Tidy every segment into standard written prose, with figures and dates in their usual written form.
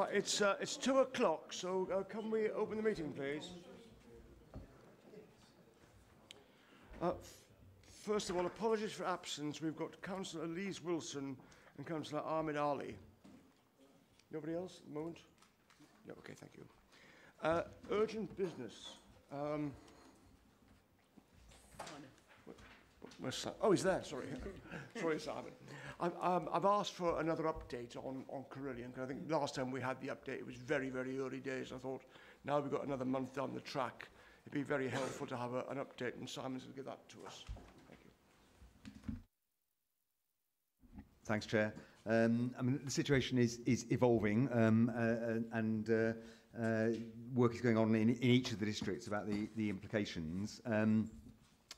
Right, it's 2 o'clock, so can we open the meeting, please? First of all, apologies for absence. We've got Councillor Elise Wilson and Councillor Ahmed Ali. Nobody else at the moment? No, okay, thank you. Urgent business. Where's Simon? Oh, he's there, sorry. Sorry, Simon. I've asked for another update on Carillion, because I think last time we had the update, it was very, very early days. I thought, now we've got another month down the track, it'd be very helpful to have an update, and Simon's going to give that to us. Thank you. Thanks, Chair. I mean, the situation is evolving, and work is going on in each of the districts about the implications.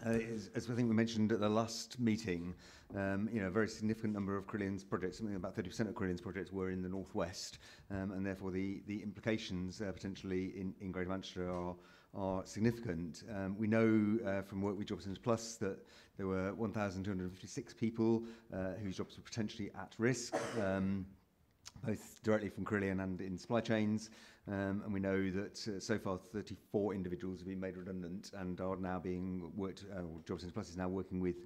As I think we mentioned at the last meeting, a very significant number of Carillion's projects, something about 30% of Carillion's projects were in the northwest, and therefore the implications potentially in Greater Manchester are significant. We know from work with Jobs Plus that there were 1,256 people whose jobs were potentially at risk, both directly from Carillion and in supply chains. And we know that so far 34 individuals have been made redundant and are now being worked, Jobs Plus is now working with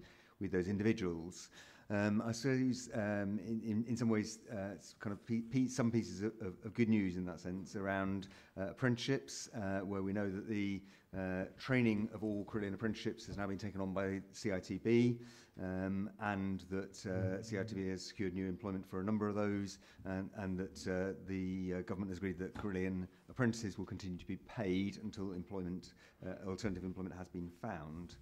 those individuals. I suppose in some ways it's kind of some pieces of good news in that sense around apprenticeships, where we know that the training of all Carillion apprenticeships has now been taken on by CITB, and that CITB has secured new employment for a number of those, and that the government has agreed that Carillion apprentices will continue to be paid until alternative employment has been found.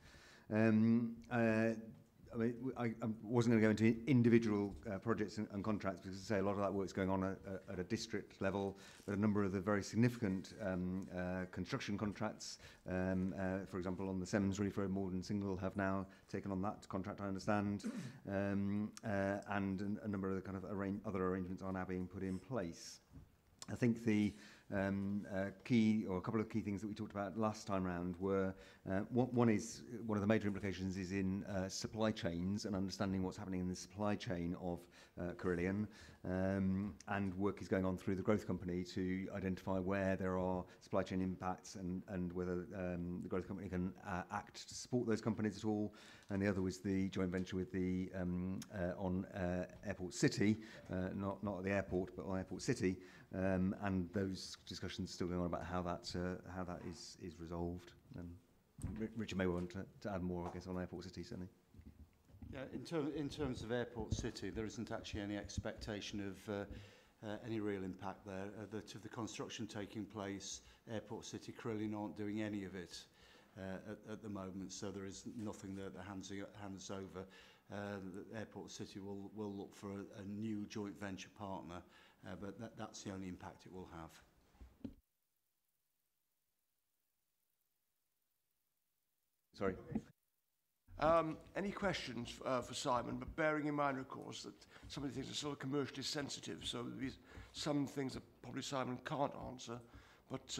I mean, I wasn't going to go into individual projects and contracts, because, as I say, a lot of that work's going on at a district level, but a number of the very significant construction contracts, for example, on the Thames Reefer Morden Single, have now taken on that contract, I understand, and a number of the kind of other arrangements are now being put in place. I think the key, or a couple of key things that we talked about last time round were, one of the major implications is in supply chains and understanding what's happening in the supply chain of Carillion, and work is going on through the growth company to identify where there are supply chain impacts and whether the growth company can act to support those companies at all. And the other was the joint venture with the on Airport City, not at the airport, but on Airport City, and those discussions are still going on about how that is resolved. Richard may want to add more, I guess, on Airport City, certainly. Yeah, in terms of Airport City, there isn't actually any expectation of any real impact there. Of the construction taking place, Airport City, Carillion aren't doing any of it at the moment, so there is nothing there that hands over. Airport City will look for a new joint venture partner, but that's the only impact it will have. Sorry. Any questions for Simon? But bearing in mind, of course, that some of the things are sort of commercially sensitive, so some things that probably Simon can't answer, but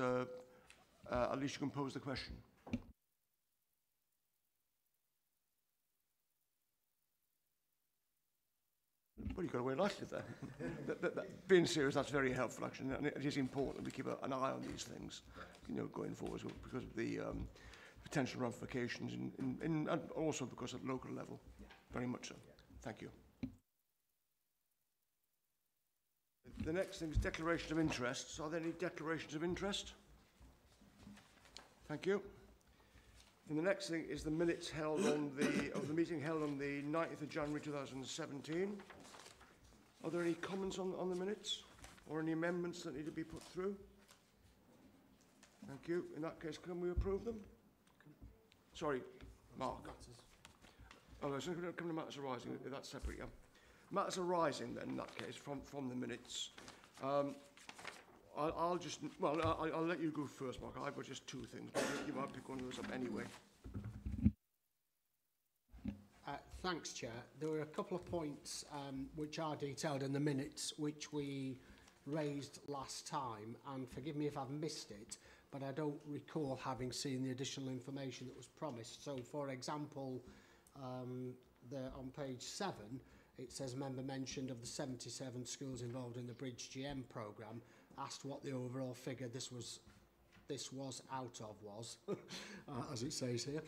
at least you can pose the question. Well, you've got away nicely there. Being serious, that's very helpful, actually, and it is important we keep an eye on these things, going forward, because of the potential ramifications and also because at local level. Yeah. Very much so. Yeah. Thank you. The next thing is declaration of interests. Are there any declarations of interest? Thank you. And the next thing is the minutes held on of the meeting held on the 9th of January 2017. Are there any comments on the minutes or any amendments that need to be put through? Thank you. In that case, can we approve them? Sorry, Mark. Oh, there's going to come to matters arising. That's separate, yeah. Matters arising, then, in that case, from the minutes. I'll let you go first, Mark. I've got just two things, but you might pick one of those up anyway. Thanks, Chair. There were a couple of points which are detailed in the minutes which we raised last time, and forgive me if I've missed it, but I don't recall having seen the additional information that was promised. So, for example, on page 7, it says a member mentioned of the 77 schools involved in the Bridge GM programme. asked what the overall figure this was out of was, as it says here.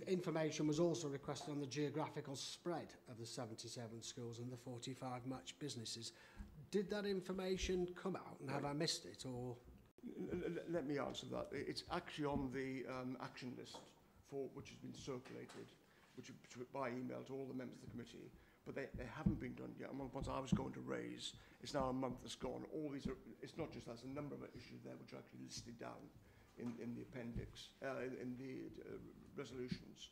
Information was also requested on the geographical spread of the 77 schools and the 45 match businesses. Did that information come out, and have I missed it, or...? Let me answer that. It's actually on the action list which has been circulated, by email to all the members of the committee, but they haven't been done yet. And once I was going to raise, it's now a month that's gone. All these it's not just that's a number of issues there which are actually listed down in the appendix, in the resolutions.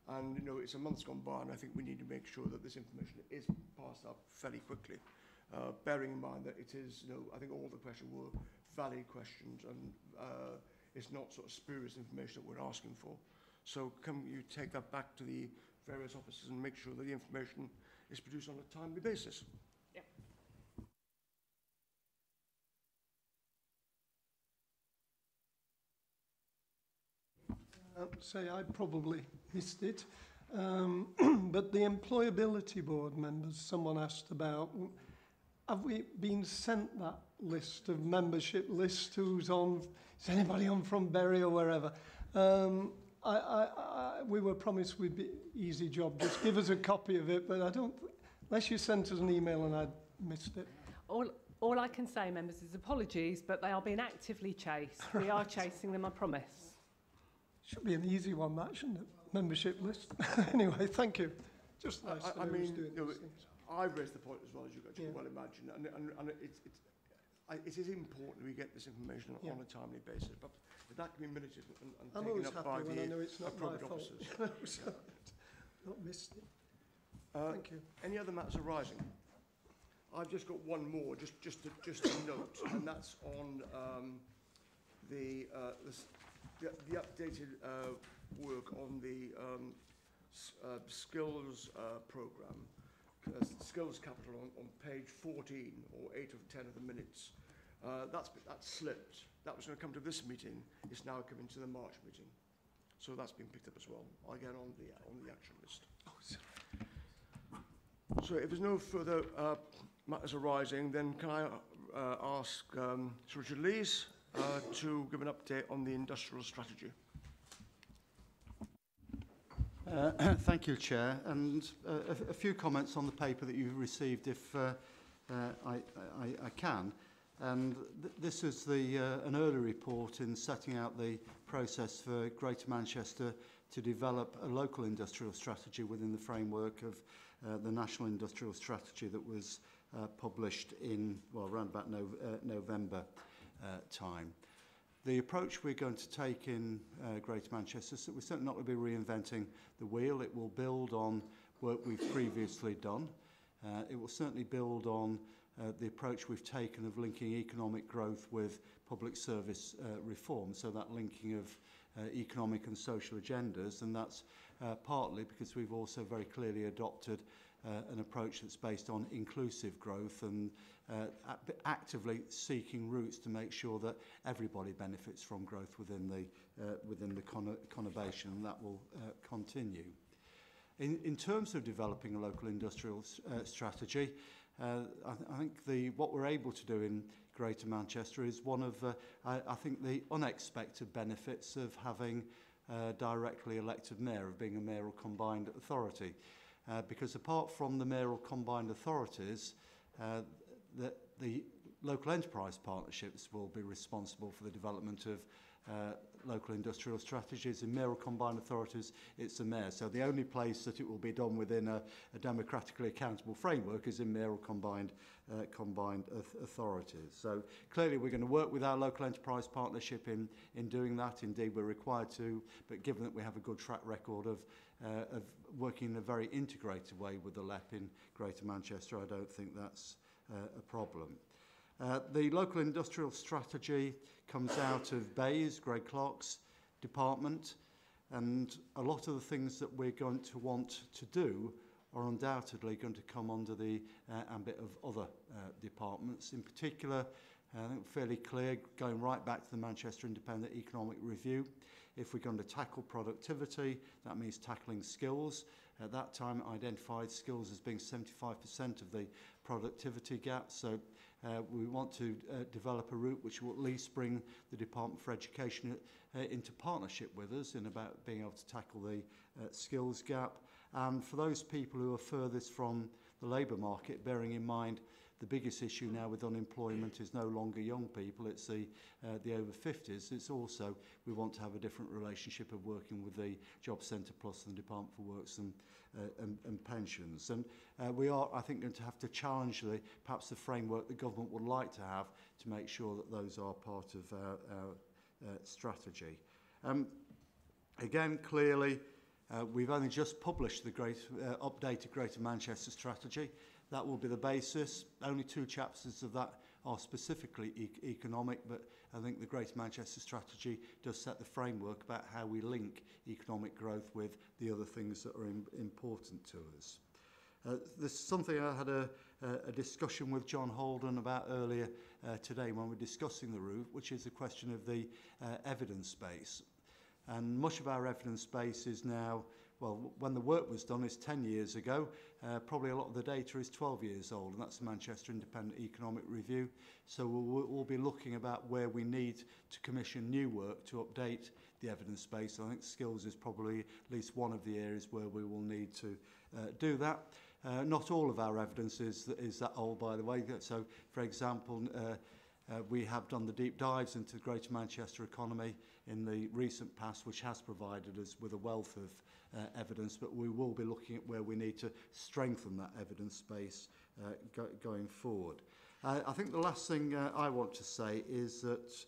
And, you know, it's a month's gone by, and I think we need to make sure that this information is passed up fairly quickly. Bearing in mind that it is, you know, I think all the questions were valid questions, and it's not sort of spurious information that we're asking for. So can you take that back to the various officers and make sure that the information is produced on a timely basis? Yep. Say I probably missed it, but the employability board members, someone asked about, have we been sent that list of membership list? Who's on? Is anybody on from Bury or wherever? We were promised we'd be easy job. Just give us a copy of it, but I don't. Unless you sent us an email and I missed it. All I can say, members, is apologies, but they are being actively chased. We are chasing them, I promise. Should be an easy one, that, shouldn't it? Membership list. Anyway, thank you. Just nice to know who's doing these things. I've raised the point as well, as you can well imagine, and it is important we get this information on a timely basis, but that can be minuted and taken up by the appropriate officers. Not missed it. Thank you. Any other matters arising? I've just got one more, just to note, and that's on the updated work on the skills programme. Skills capital on page 14 or 8 of 10 of the minutes. That's slipped. That was going to come to this meeting. It's now coming to the March meeting. So that's been picked up as well, again on the action list. Oh, sorry. So if there's no further matters arising, then can I ask Sir Richard Lees to give an update on the industrial strategy? Thank you, Chair. And a few comments on the paper that you've received, if I can. And this is an early report in setting out the process for Greater Manchester to develop a local industrial strategy within the framework of the National Industrial Strategy that was published in, well, around about November time. The approach we're going to take in Greater Manchester is that we're certainly not going to be reinventing the wheel. It will build on work we've previously done. It will certainly build on the approach we've taken of linking economic growth with public service reform, so that linking of economic and social agendas, and that's partly because we've also very clearly adopted an approach that's based on inclusive growth and actively seeking routes to make sure that everybody benefits from growth within the conurbation, and that will continue. In terms of developing a local industrial strategy, I think what we're able to do in Greater Manchester is one of, I think, the unexpected benefits of having a directly elected mayor, of being a mayoral combined authority. Because apart from the mayoral combined authorities, the local enterprise partnerships will be responsible for the development of local industrial strategies. In mayoral combined authorities, it's the mayor. So the only place that it will be done within a democratically accountable framework is in mayoral combined authorities. So clearly we're going to work with our local enterprise partnership in doing that. Indeed, we're required to, but given that we have a good track record of working in a very integrated way with the LEP in Greater Manchester, I don't think that's a problem. The local industrial strategy comes out of Bayes, Greg Clark's department, and a lot of the things that we're going to want to do are undoubtedly going to come under the ambit of other departments. In particular, I think fairly clear, going right back to the Manchester Independent Economic Review, if we're going to tackle productivity, that means tackling skills. At that time, identified skills as being 75% of the productivity gap. So We want to develop a route which will at least bring the Department for Education into partnership with us in about being able to tackle the skills gap. And for those people who are furthest from the labour market, bearing in mind the biggest issue now with unemployment is no longer young people, it's the over 50s. It's also, we want to have a different relationship of working with the Job Centre Plus and the Department for Works and Pensions. And we are, I think, going to have to challenge perhaps the framework the government would like to have to make sure that those are part of our strategy. Again, clearly, we've only just published the updated Greater Manchester strategy. That will be the basis. Only 2 chapters of that are specifically economic, but I think the Greater Manchester strategy does set the framework about how we link economic growth with the other things that are important to us. There's something I had a discussion with John Holden about earlier today when we're discussing the route, which is the question of the evidence base. And much of our evidence base is now, well, when the work was done is 10 years ago. Probably a lot of the data is 12 years old, and that's the Manchester Independent Economic Review. So we'll be looking about where we need to commission new work to update the evidence base. I think skills is probably at least one of the areas where we will need to do that. Not all of our evidence is that old, by the way. So, for example, we have done the deep dives into the Greater Manchester economy in the recent past, which has provided us with a wealth of evidence, but we will be looking at where we need to strengthen that evidence base going forward. I think the last thing I want to say is that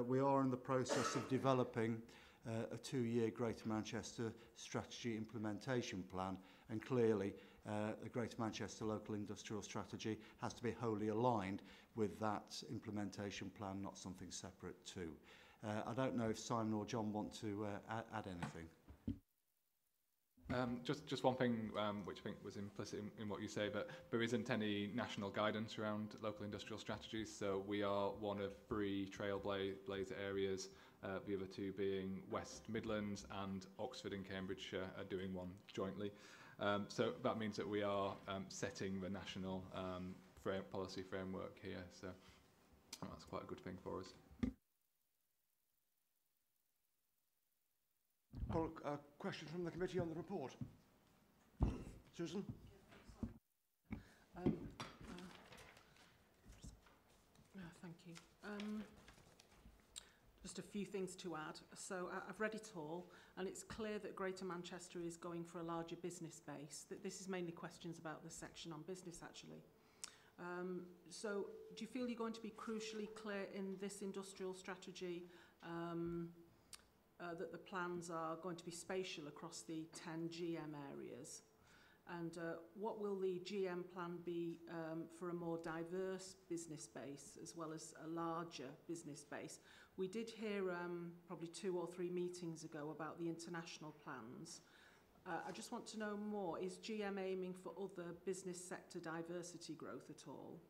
we are in the process of developing a 2-year Greater Manchester strategy implementation plan, and clearly the Greater Manchester Local Industrial Strategy has to be wholly aligned with that implementation plan, not something separate too. I don't know if Simon or John want to add anything. Just one thing which I think was implicit in what you say, but there isn't any national guidance around local industrial strategies, so we are one of 3 trailblazer areas, the other 2 being West Midlands, and Oxford and Cambridgeshire are doing one jointly. So that means that we are setting the national policy framework here, so that's quite a good thing for us. Well, a question from the committee on the report. Susan? Thank you. Just a few things to add. So I've read it all, and it's clear that Greater Manchester is going for a larger business base. This is mainly questions about the section on business, actually. So do you feel you're going to be crucially clear in this industrial strategy that the plans are going to be spatial across the 10 GM areas? And what will the GM plan be for a more diverse business base as well as a larger business base? We did hear probably 2 or 3 meetings ago about the international plans. I just want to know more. Is GM aiming for other business sector diversity growth at all?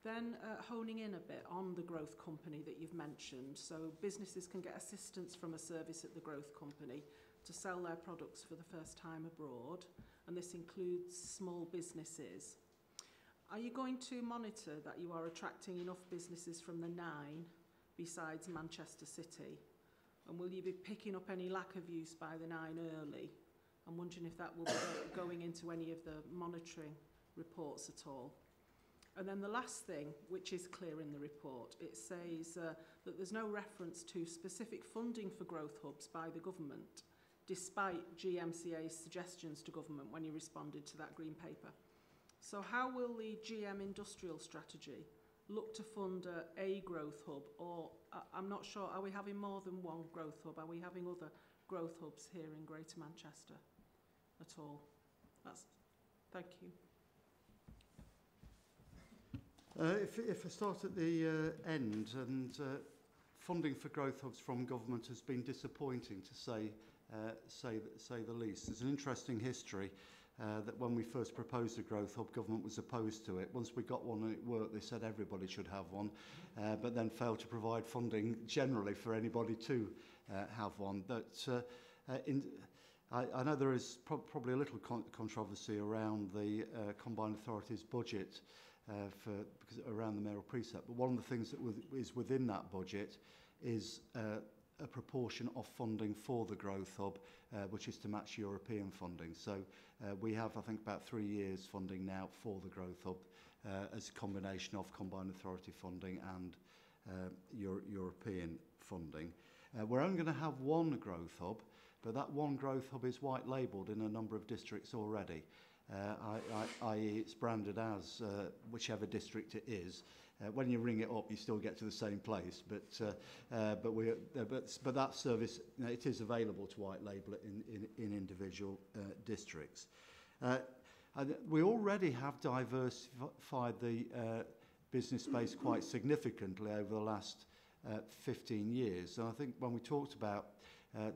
Then honing in a bit on the growth company that you've mentioned. So businesses can get assistance from a service at the growth company to sell their products for the first time abroad, and this includes small businesses. Are you going to monitor that you are attracting enough businesses from the 9 besides Manchester City? And will you be picking up any lack of use by the 9 early? I'm wondering if that will be going into any of the monitoring reports at all. And then the last thing, which is clear in the report, it says that there's no reference to specific funding for growth hubs by the government, despite GMCA's suggestions to government when you responded to that green paper. So how will the GM industrial strategy look to fund a growth hub, or I'm not sure, are we having more than one growth hub? Are we having other growth hubs here in Greater Manchester at all? Thank you. If I start at the end, and funding for growth hubs from government has been disappointing to say the least. There's an interesting history that when we first proposed a growth hub, government was opposed to it. Once we got one and it worked, they said everybody should have one, but then failed to provide funding generally for anybody to have one. But I know there is probably a little controversy around the Combined Authorities budget because around the mayoral precept. But one of the things that is within that budget is a proportion of funding for the Growth Hub, which is to match European funding. So we have, I think, about 3 years funding now for the Growth Hub as a combination of combined authority funding and European funding. We're only going to have one Growth Hub, but that one Growth Hub is white labelled in a number of districts already. I.e. it's branded as whichever district it is. When you ring it up, you still get to the same place, but that service, it is available to white label it in individual districts. We already have diversified the business space quite significantly over the last 15 years, and I think when we talked about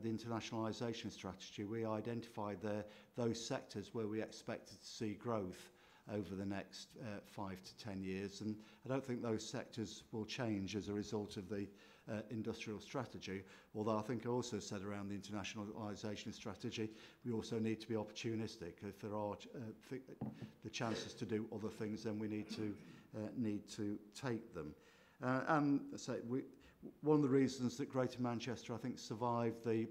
the internationalisation strategy, we identified those sectors where we expected to see growth over the next 5 to 10 years, and I don't think those sectors will change as a result of the industrial strategy, although I think I also said around the internationalisation strategy we also need to be opportunistic. If there are the chances to do other things, then we need to take them. And so one of the reasons that Greater Manchester, I think, survived the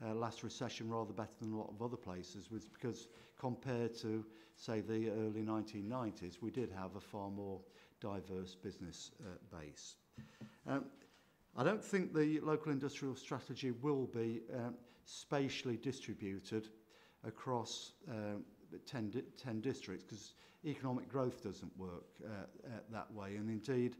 last recession rather better than a lot of other places was because compared to, say, the early 1990s, we did have a far more diverse business base. I don't think the local industrial strategy will be spatially distributed across 10 districts, because economic growth doesn't work that way. And indeed,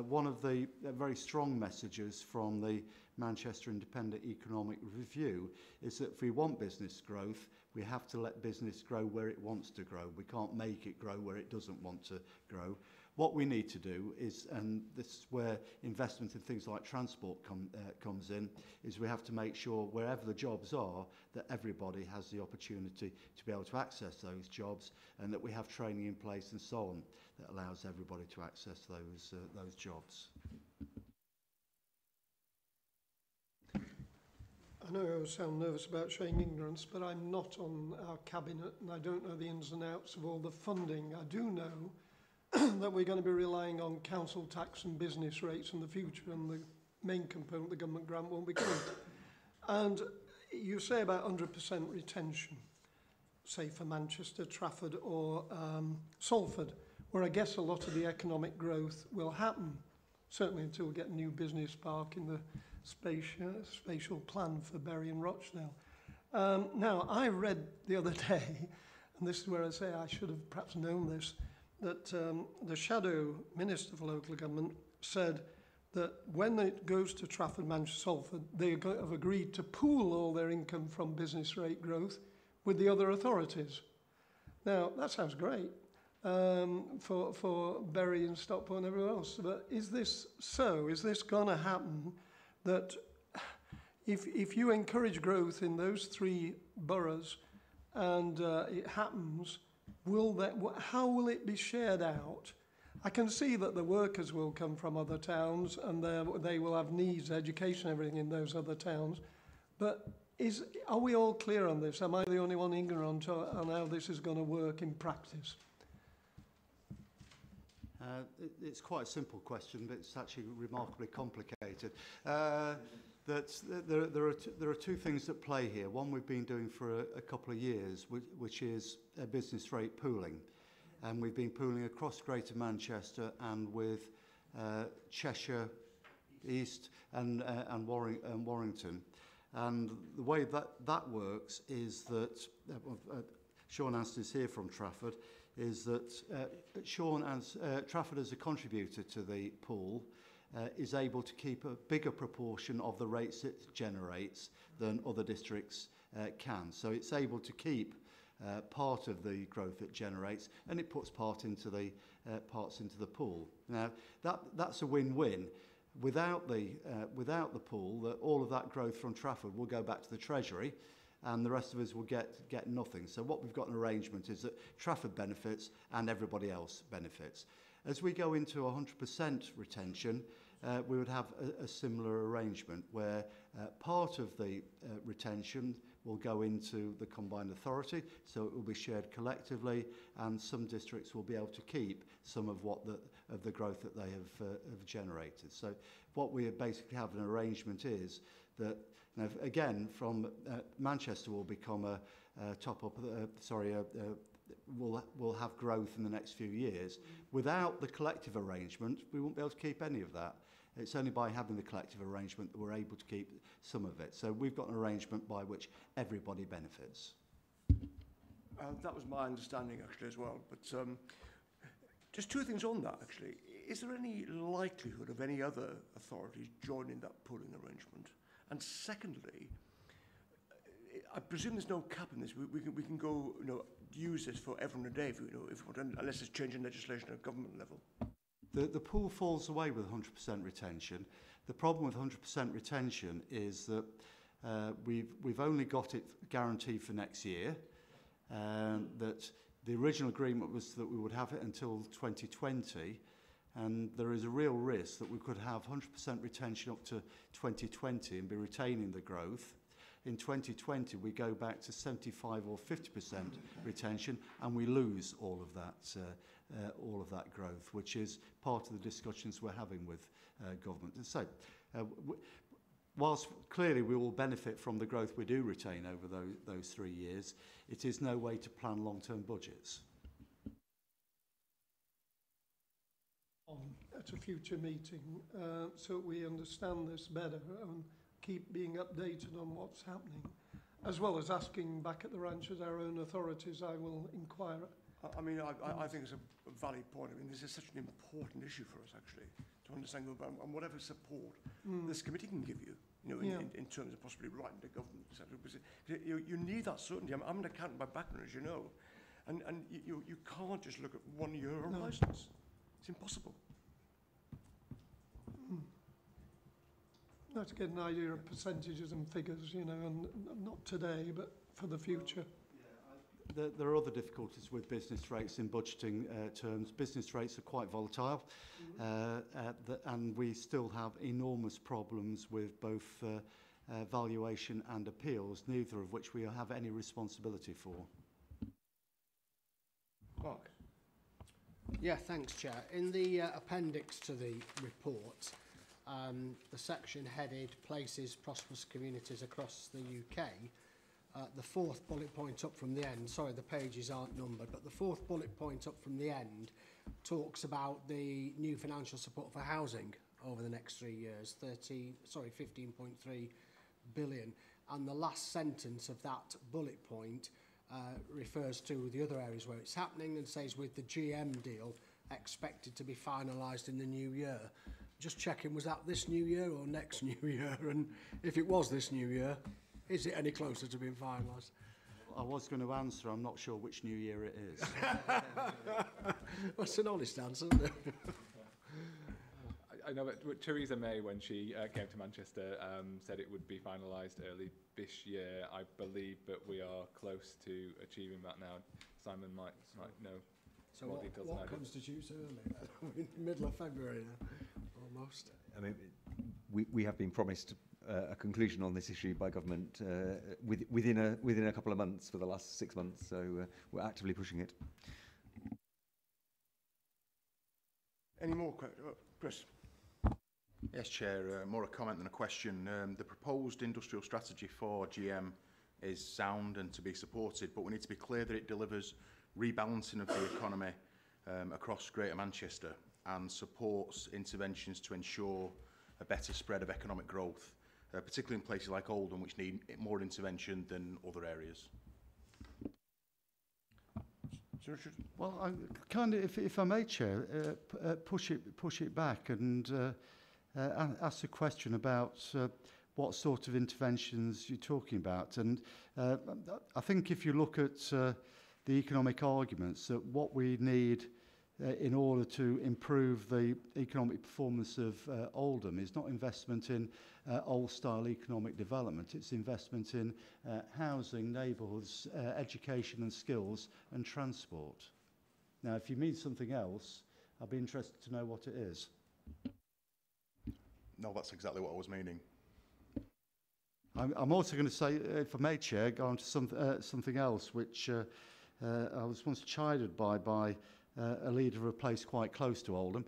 one of the very strong messages from the Manchester Independent Economic Review is that if we want business growth, we have to let business grow where it wants to grow. We can't make it grow where it doesn't want to grow. What we need to do is, and this is where investment in things like transport comes in, is we have to make sure wherever the jobs are, that everybody has the opportunity to be able to access those jobs, and that we have training in place and so on that allows everybody to access those jobs. I know I sound nervous about showing ignorance, but I'm not on our cabinet and I don't know the ins and outs of all the funding. I do know that we're going to be relying on council tax and business rates in the future, and the main component, the government grant, won't be coming. And you say about 100% retention, say for Manchester, Trafford or Salford, where I guess a lot of the economic growth will happen, certainly until we get a new business park in the spatial plan for Bury and Rochdale. Now, I read the other day, and this is where I say I should have perhaps known this, that the Shadow Minister for Local Government said that when it goes to Trafford, Manchester, Salford, they have agreed to pool all their income from business rate growth with the other authorities. Now, that sounds great for Bury and Stockport and everywhere else, but is this so? Is this going to happen, that if you encourage growth in those 3 boroughs and it happens, how will it be shared out? I can see that the workers will come from other towns and they will have needs, education, everything in those other towns. But are we all clear on this? Am I the only one ignorant on how this is going to work in practice? It's quite a simple question, but it's actually remarkably complicated. There are 2 things at play here. One we've been doing for a couple of years, which is business rate pooling. And we've been pooling across Greater Manchester and with Cheshire East and Warrington. And the way that works is that, Sean Aston is here from Trafford, is that Trafford as a contributor to the pool is able to keep a bigger proportion of the rates it generates than other districts can. So it's able to keep part of the growth it generates, and it puts parts into the pool. Now that's a win-win. Without the pool, all of that growth from Trafford will go back to the Treasury, and the rest of us will get nothing. So what we've got an arrangement is that Trafford benefits and everybody else benefits. As we go into 100% retention, we would have a similar arrangement where part of the retention will go into the combined authority, so it will be shared collectively, and some districts will be able to keep some of the growth that they have generated. So what we basically have an arrangement is that, you know, again, from Manchester will become a will have growth in the next few years. Without the collective arrangement, we won't be able to keep any of that. It's only by having the collective arrangement that we're able to keep some of it. So we've got an arrangement by which everybody benefits. That was my understanding actually as well. But just two things on that actually. Is there any likelihood of any other authorities joining that pooling arrangement? And secondly, I presume there's no cap in this. We can go, you know, use this for everyone a day if we want, unless it's changing legislation at government level. The pool falls away with 100% retention. The problem with 100% retention is that we've only got it guaranteed for next year. That the original agreement was that we would have it until 2020, and there is a real risk that we could have 100% retention up to 2020 and be retaining the growth. In 2020, we go back to 75 or 50% retention, and we lose all of that growth, which is part of the discussions we're having with government. And so, whilst clearly we will benefit from the growth we do retain over those 3 years, it is no way to plan long-term budgets. At a future meeting, so we understand this better and keep being updated on what's happening, as well as asking back at the ranches our own authorities. I will inquire. I mean, I think it's a valid point. I mean, this is such an important issue for us, actually, to understand and whatever support this committee can give you, you know, in terms of possibly writing to government, etc. Because you need that certainty. I'm an accountant by background, as you know, and you can't just look at 1 year of licence. It's impossible. To get an idea of percentages and figures, you know, and not today, but for the future. There are other difficulties with business rates in budgeting terms. Business rates are quite volatile, and we still have enormous problems with both valuation and appeals, neither of which we have any responsibility for. Mark? Yeah, thanks, Chair. In the appendix to the report, the section headed Places Prosperous Communities Across the UK, the fourth bullet point up from the end, sorry the pages aren't numbered, but the fourth bullet point up from the end talks about the new financial support for housing over the next 3 years, 15.3 billion. And the last sentence of that bullet point refers to the other areas where it's happening and says with the GM deal expected to be finalised in the new year. Just checking, was that this new year or next new year? And if it was this new year, is it any closer to being finalised? I was going to answer, I'm not sure which new year it is. That's an honest answer, isn't it? I know that Theresa May, when she came to Manchester, said it would be finalised early this year. I believe that we are close to achieving that now. Simon might know. So what constitutes early? In the middle of February now, almost. I mean, we have been promised a conclusion on this issue by government within a couple of months for the last 6 months, so we're actively pushing it. Any more questions? Chris? Yes, Chair. More a comment than a question. The proposed industrial strategy for GM is sound and to be supported, but we need to be clear that it delivers rebalancing of the economy across Greater Manchester and supports interventions to ensure a better spread of economic growth, particularly in places like Oldham, which need more intervention than other areas. Sir Richard? Well, I kind of, if I may, Chair, push it back and ask a question about what sort of interventions you're talking about. And I think if you look at the economic arguments, that what we need in order to improve the economic performance of Oldham is not investment in old-style economic development, it's investment in housing, neighbourhoods, education and skills, and transport. Now, if you mean something else, I'd be interested to know what it is. No, that's exactly what I was meaning. I'm also going to say, if I may, Chair, go on to something else, which I was once chided by a leader of a place quite close to Oldham,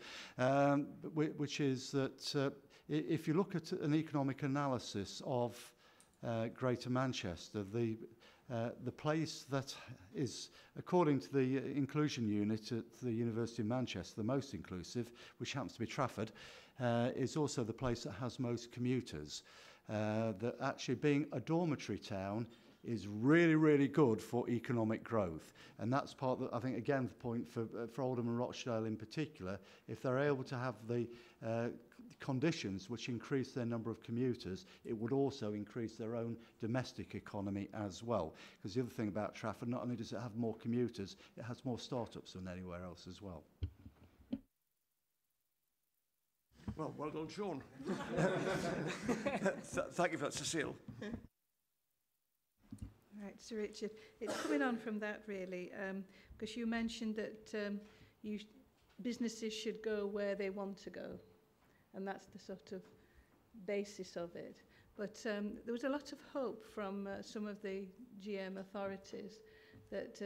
which is that if you look at an economic analysis of Greater Manchester, the place that is, according to the inclusion unit at the University of Manchester, the most inclusive, which happens to be Trafford, is also the place that has most commuters. That actually being a dormitory town is really, really good for economic growth. And that's part that I think, again, the point for Oldham and Rochdale in particular, if they're able to have the conditions which increase their number of commuters, it would also increase their own domestic economy as well. Because the other thing about Trafford, not only does it have more commuters, it has more startups than anywhere else as well. Well, well done, Sean. Thank you for that, Cecile. Right, Sir Richard, it's coming on from that really, because you mentioned that businesses should go where they want to go, and that's the sort of basis of it. But there was a lot of hope from some of the GM authorities that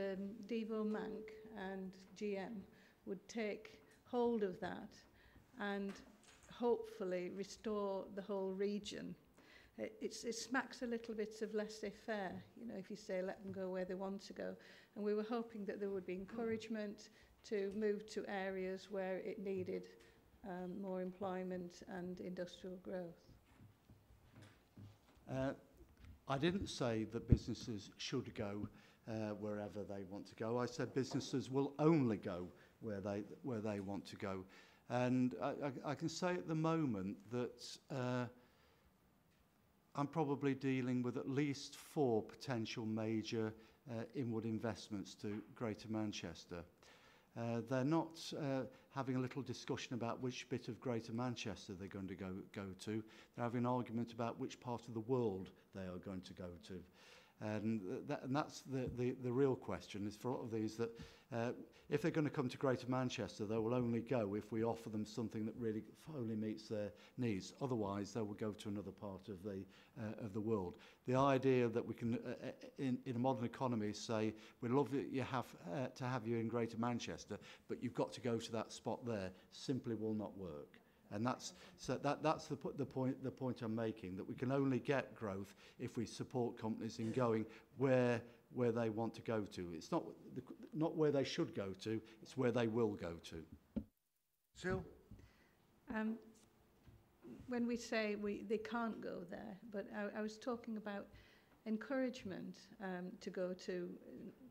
Devo Mank and GM would take hold of that and hopefully restore the whole region. It smacks a little bit of laissez-faire, you know, if you say let them go where they want to go. And we were hoping that there would be encouragement to move to areas where it needed more employment and industrial growth. I didn't say that businesses should go wherever they want to go. I said businesses will only go where they want to go. And I can say at the moment that I'm probably dealing with at least 4 potential major inward investments to Greater Manchester. They're not having a little discussion about which bit of Greater Manchester they're going to go to. They're having an argument about which part of the world they are going to go to. And that's the real question, is for a lot of these that if they're going to come to Greater Manchester, they will only go if we offer them something that really only meets their needs. Otherwise, they will go to another part of the world. The idea that we can, in a modern economy, say, we'd love that you have to have you in Greater Manchester, but you've got to go to that spot there, simply will not work. And that's the point I'm making, that we can only get growth if we support companies in going where they want to go to. It's not where they should go to, it's where they will go to. Sil? When we say they can't go there, but I was talking about encouragement to go to,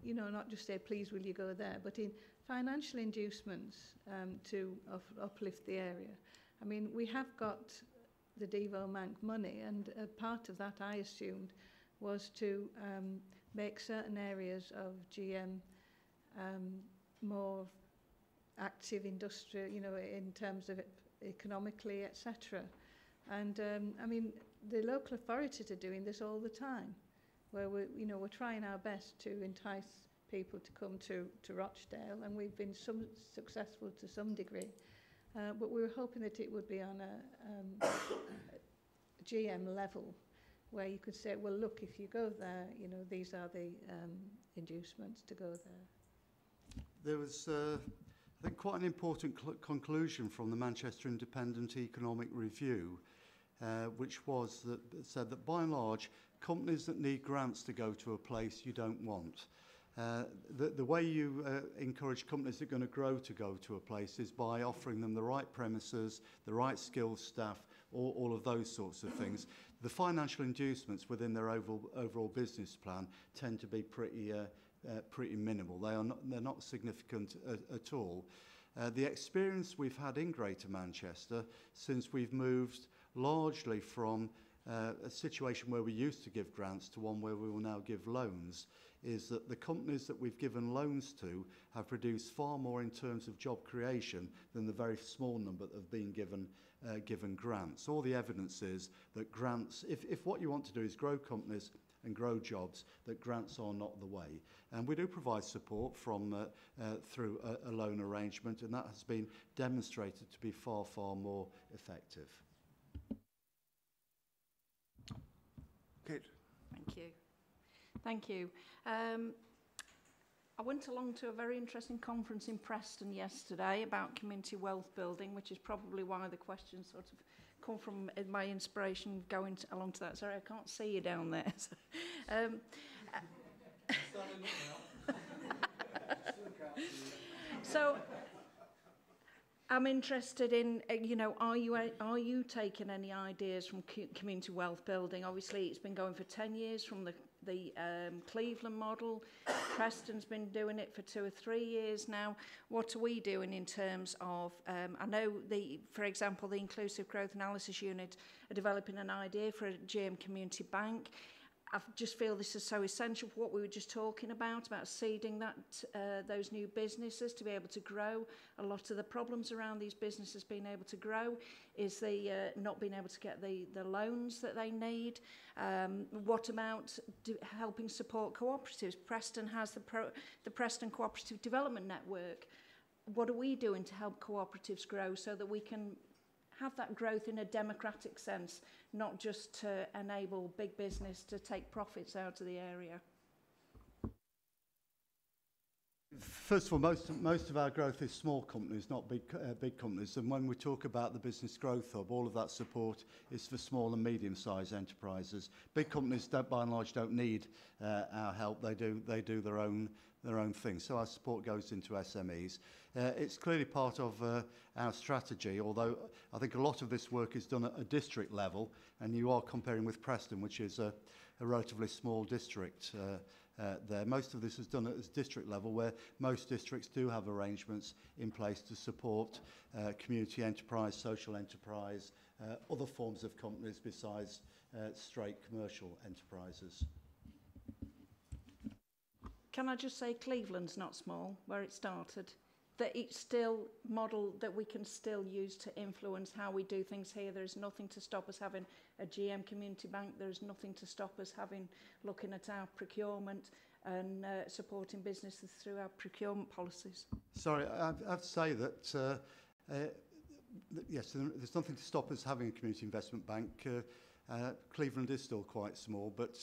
you know, not just say, please, will you go there, but in financial inducements to uplift the area. I mean, we have got the Devo Mank money, and a part of that, I assumed, was to make certain areas of GM more active industrial, you know, in terms of economically, etc. And I mean, the local authorities are doing this all the time, where we're trying our best to entice people to come to Rochdale, and we've been successful to some degree. But we were hoping that it would be on a GM level, where you could say, well, look, if you go there, you know, these are the inducements to go there. There was, I think, quite an important conclusion from the Manchester Independent Economic Review, which said that by and large, companies that need grants to go to a place you don't want. The way you encourage companies that are going to grow to go to a place is by offering them the right premises, the right skilled staff, all of those sorts of things. The financial inducements within their overall business plan tend to be pretty minimal. They're not significant at all. The experience we've had in Greater Manchester since we've moved largely from a situation where we used to give grants to one where we will now give loans is that the companies that we've given loans to have produced far more in terms of job creation than the very small number that have been given grants. All the evidence is that grants, if what you want to do is grow companies and grow jobs, that grants are not the way. And we do provide support from through a loan arrangement, and that has been demonstrated to be far, far more effective. Kate. Thank you. Thank you. I went along to a very interesting conference in Preston yesterday about community wealth building, which is probably why the questions sort of come from my inspiration going along to that. Sorry, I can't see you down there. So I'm interested in, you know, are you taking any ideas from community wealth building? Obviously, it's been going for 10 years from the Cleveland model. Preston's been doing it for 2 or 3 years now. What are we doing in terms of, I know, for example, the Inclusive Growth Analysis Unit are developing an idea for a GM community bank. I just feel this is so essential for what we were just talking about seeding that those new businesses to be able to grow. A lot of the problems around these businesses being able to grow is the not being able to get the loans that they need. What about helping support cooperatives? Preston has the Preston Cooperative Development Network. What are we doing to help cooperatives grow so that we can have that growth in a democratic sense, not just to enable big business to take profits out of the area? First of all, most of our growth is small companies, not big companies. And when we talk about the Business Growth Hub, all of that support is for small and medium-sized enterprises. Big companies, by and large, don't need our help. They do their own thing. So our support goes into SMEs. It's clearly part of our strategy, although I think a lot of this work is done at a district level, and you are comparing with Preston, which is a relatively small district there. Most of this is done at a district level, where most districts do have arrangements in place to support community enterprise, social enterprise, other forms of companies besides straight commercial enterprises. Can I just say Cleveland's not small, where it started? That it's still model that we can still use to influence how we do things here. There's nothing to stop us having a GM community bank. There's nothing to stop us looking at our procurement and supporting businesses through our procurement policies. Sorry, I have to say that yes, there's nothing to stop us having a community investment bank. Cleveland is still quite small, but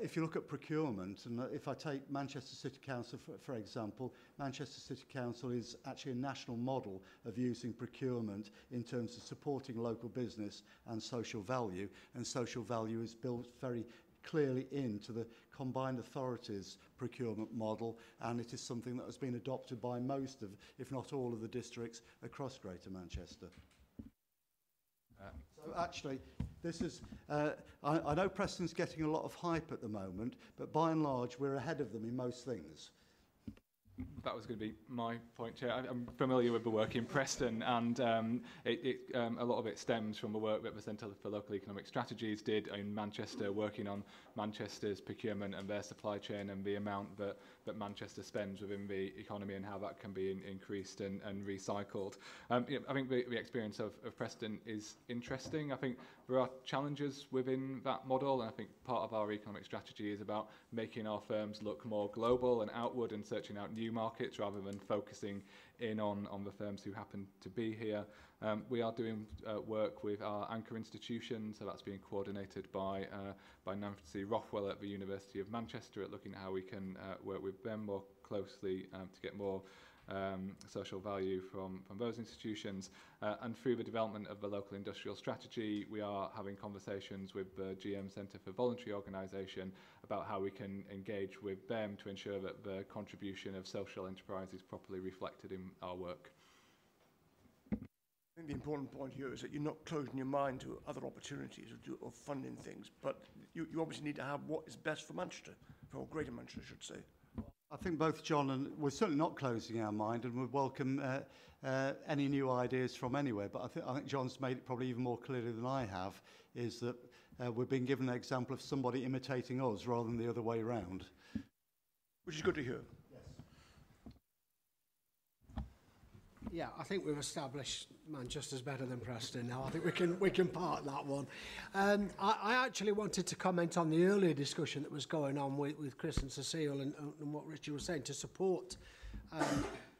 if you look at procurement, and if I take Manchester City Council for example, Manchester City Council is actually a national model of using procurement in terms of supporting local business and social value, and social value is built very clearly into the combined authorities procurement model, and it is something that has been adopted by most of, if not all of the districts across Greater Manchester. So actually, this is, I know Preston's getting a lot of hype at the moment, but by and large, we're ahead of them in most things. That was going to be my point, Chair. I'm familiar with the work in Preston, and a lot of it stems from the work that the Centre for Local Economic Strategies did in Manchester, working on Manchester's procurement and their supply chain, and the amount that Manchester spends within the economy and how that can be increased and recycled. I think the experience of Preston is interesting. I think there are challenges within that model, and I think part of our economic strategy is about making our firms look more global and outward and searching out new markets rather than focusing in on the firms who happen to be here. We are doing work with our anchor institutions, so that's being coordinated by Nancy Rothwell at the University of Manchester, at looking at how we can work with them more closely to get more social value from those institutions. And through the development of the local industrial strategy, we are having conversations with the GM Centre for Voluntary Organisation about how we can engage with them to ensure that the contribution of social enterprise is properly reflected in our work. I think the important point here is that you're not closing your mind to other opportunities of funding things, but you obviously need to have what is best for Manchester, for Greater Manchester, I should say. I think both John and we're certainly not closing our mind, and would welcome any new ideas from anywhere. But I think John's made it probably even more clearly than I have, is that we've been given an example of somebody imitating us rather than the other way around. Which is good to hear. Yeah, I think we've established Manchester's better than Preston now. I think we can park that one. I actually wanted to comment on the earlier discussion that was going on with Chris and Cecile and what Richard was saying, to support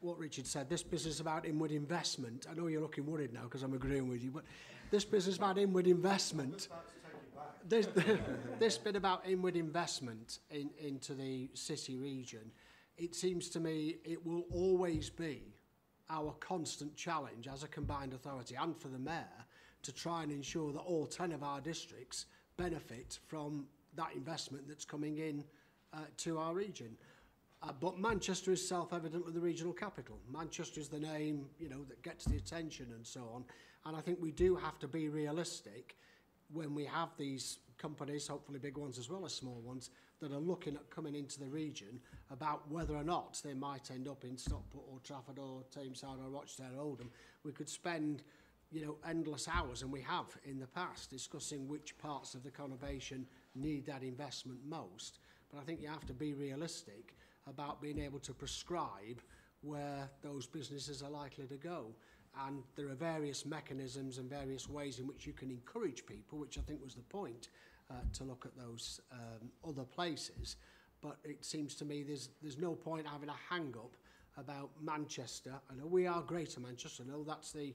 what Richard said. This business is about inward investment. I know you're looking worried now because I'm agreeing with you, but this business is about inward investment. this bit about inward investment into the city region, it seems to me it will always be our constant challenge as a combined authority and for the mayor to try and ensure that all 10 of our districts benefit from that investment that's coming in to our region. But Manchester is self-evidently the regional capital. Manchester is the name, you know, that gets the attention and so on. And I think we do have to be realistic when we have these companies, hopefully big ones as well as small ones, that are looking at coming into the region about whether or not they might end up in Stockport or Trafford or Tameside or Rochdale or Oldham. We could spend, you know, endless hours, and we have in the past, discussing which parts of the conurbation need that investment most. But I think you have to be realistic about being able to prescribe where those businesses are likely to go. And there are various mechanisms and various ways in which you can encourage people, which I think was the point, to look at those other places. But it seems to me there's no point having a hang-up about Manchester. I know we are Greater Manchester, I know that's the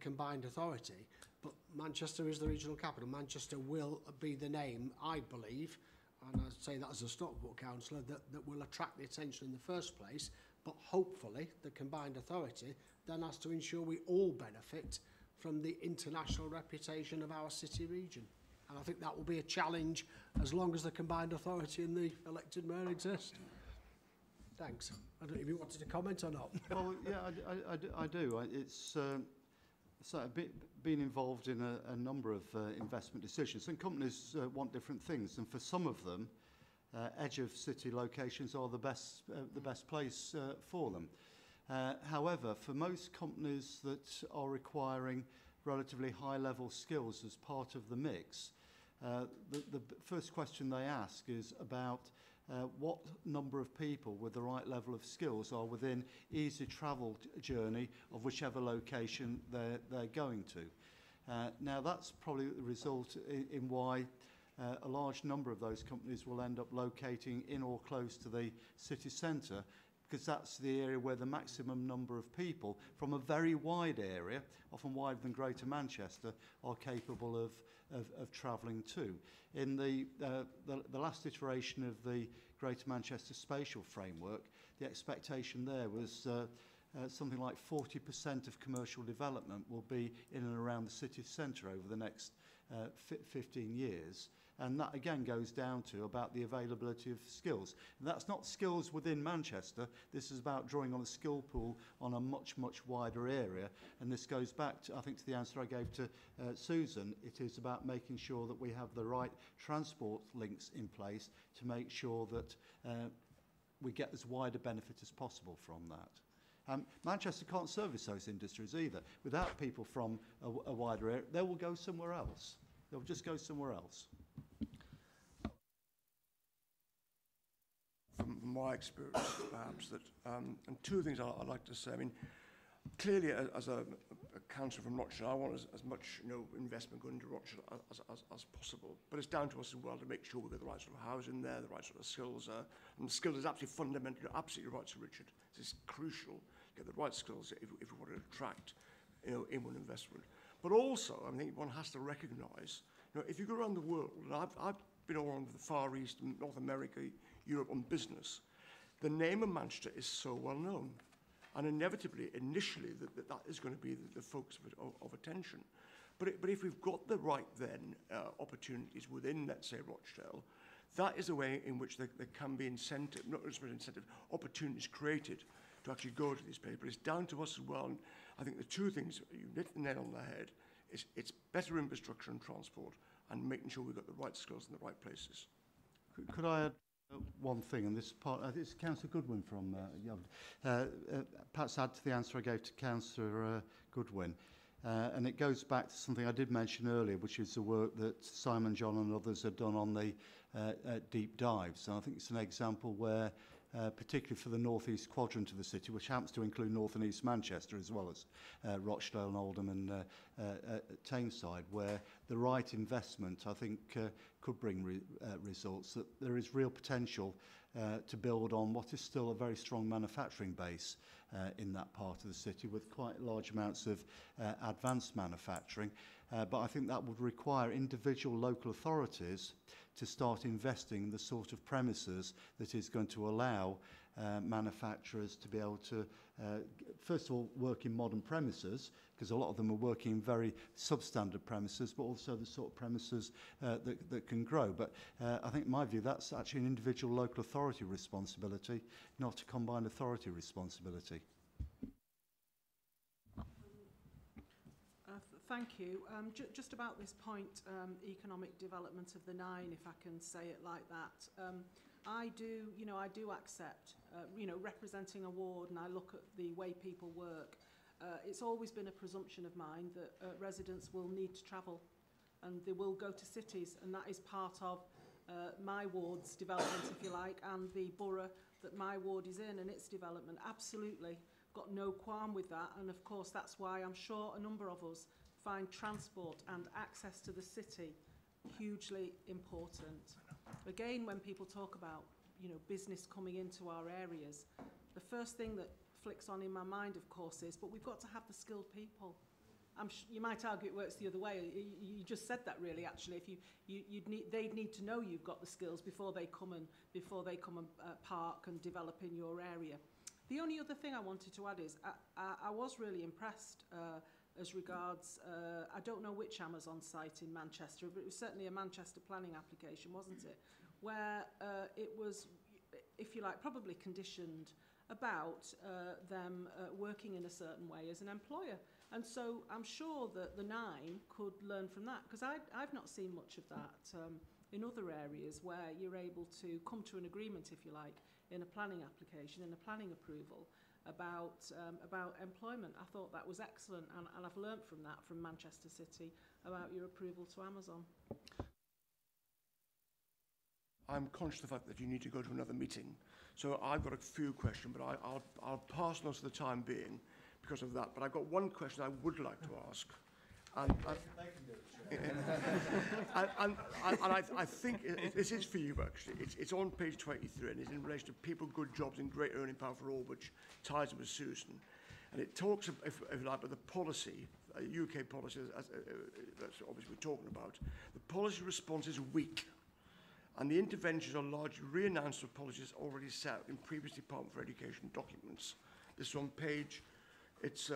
combined authority, but Manchester is the regional capital. Manchester will be the name, I believe, and I say that as a Stockport councillor, that will attract the attention in the first place, but hopefully the combined authority then has to ensure we all benefit from the international reputation of our city region. And I think that will be a challenge as long as the combined authority and the elected mayor exist. Thanks. I don't know if you wanted to comment or not. Well, yeah, I do. It's been involved in a number of investment decisions, and companies want different things, and for some of them, edge of city locations are the best place for them. However, for most companies that are requiring relatively high-level skills as part of the mix, the first question they ask is about what number of people with the right level of skills are within easy travel journey of whichever location they're going to. Now that's probably the result in why a large number of those companies will end up locating in or close to the city centre, because that's the area where the maximum number of people from a very wide area, often wider than Greater Manchester, are capable of travelling to. In the last iteration of the Greater Manchester Spatial Framework, the expectation there was something like 40% of commercial development will be in and around the city centre over the next 15 years. And that again goes down to about the availability of skills. And that's not skills within Manchester. This is about drawing on a skill pool on a much, much wider area. And this goes back to, I think, to the answer I gave to Susan. It is about making sure that we have the right transport links in place to make sure that we get as wide a benefit as possible from that. Manchester can't service those industries either. Without people from a wider area, they will go somewhere else. They'll just go somewhere else. From my experience, perhaps, that, and two things I'd like to say. I mean, clearly, as a councillor from Rochdale, I want as much, you know, investment going into Rochdale as possible. But it's down to us as well to make sure we've got the right sort of housing there, the right sort of skills. And the skills is absolutely fundamental. You're absolutely right, Sir Richard. It's crucial to get the right skills if we want to attract, you know, inward investment. But also, I think one has to recognise, you know, if you go around the world, and I've been all around the Far East and North America, Europe on business, the name of Manchester is so well known. And inevitably, initially, that is going to be the focus of attention. But if we've got the right then opportunities within, let's say, Rochdale, that is a way in which there can be incentive, not just incentive, opportunities created to actually go to these places. But it's down to us as well. And I think the two things, you hit the nail on the head, is it's better infrastructure and transport and making sure we've got the right skills in the right places. Could I add one thing, and this part, it's Councillor Goodwin from perhaps add to the answer I gave to Councillor Goodwin. And it goes back to something I did mention earlier, which is the work that Simon, John and others have done on the deep dives. And I think it's an example where, particularly for the northeast quadrant of the city, which happens to include north and east Manchester as well as Rochdale and Oldham and Tameside, where the right investment, I think, could bring results, that there is real potential to build on what is still a very strong manufacturing base in that part of the city, with quite large amounts of advanced manufacturing. But I think that would require individual local authorities to start investing in the sort of premises that is going to allow manufacturers to be able to, first of all, work in modern premises, because a lot of them are working in very substandard premises, but also the sort of premises that can grow. But I think, in my view, that's actually an individual local authority responsibility, not a combined authority responsibility. Thank you. Just about this point, economic development of the nine, if I can say it like that. I do accept, representing a ward, and I look at the way people work. It's always been a presumption of mine that residents will need to travel and they will go to cities, and that is part of my ward's development, if you like, and the borough that my ward is in and its development. Absolutely. Got no qualm with that, and of course that's why I'm sure a number of us find transport and access to the city hugely important. Again, when people talk about, business coming into our areas, the first thing that flicks on in my mind, of course, is, but we've got to have the skilled people. You might argue it works the other way. You just said that, really. Actually, if they'd need to know you've got the skills before they come and park and develop in your area. The only other thing I wanted to add is I was really impressed as regards, I don't know which Amazon site in Manchester, but it was certainly a Manchester planning application, wasn't it? Where it was, if you like, probably conditioned about them working in a certain way as an employer. And so I'm sure that the nine could learn from that, because I've not seen much of that in other areas where you're able to come to an agreement, if you like, in a planning application, in a planning approval, about employment. I thought that was excellent, and I've learnt from that from Manchester City about your approval to Amazon. I'm conscious of the fact that you need to go to another meeting, so I've got a few questions, but I'll pass those for the time being because of that. But I've got one question I would like to ask, and I think this is for you actually. It's on page 23, and it's in relation to people, good jobs, and great earning power for all, which ties up with Susan, and it talks, if you like, about the policy, UK policy, that's obviously we're talking about. The policy response is weak, and the interventions are largely re-announced of policies already set in previous Department for Education documents. This is on page, it's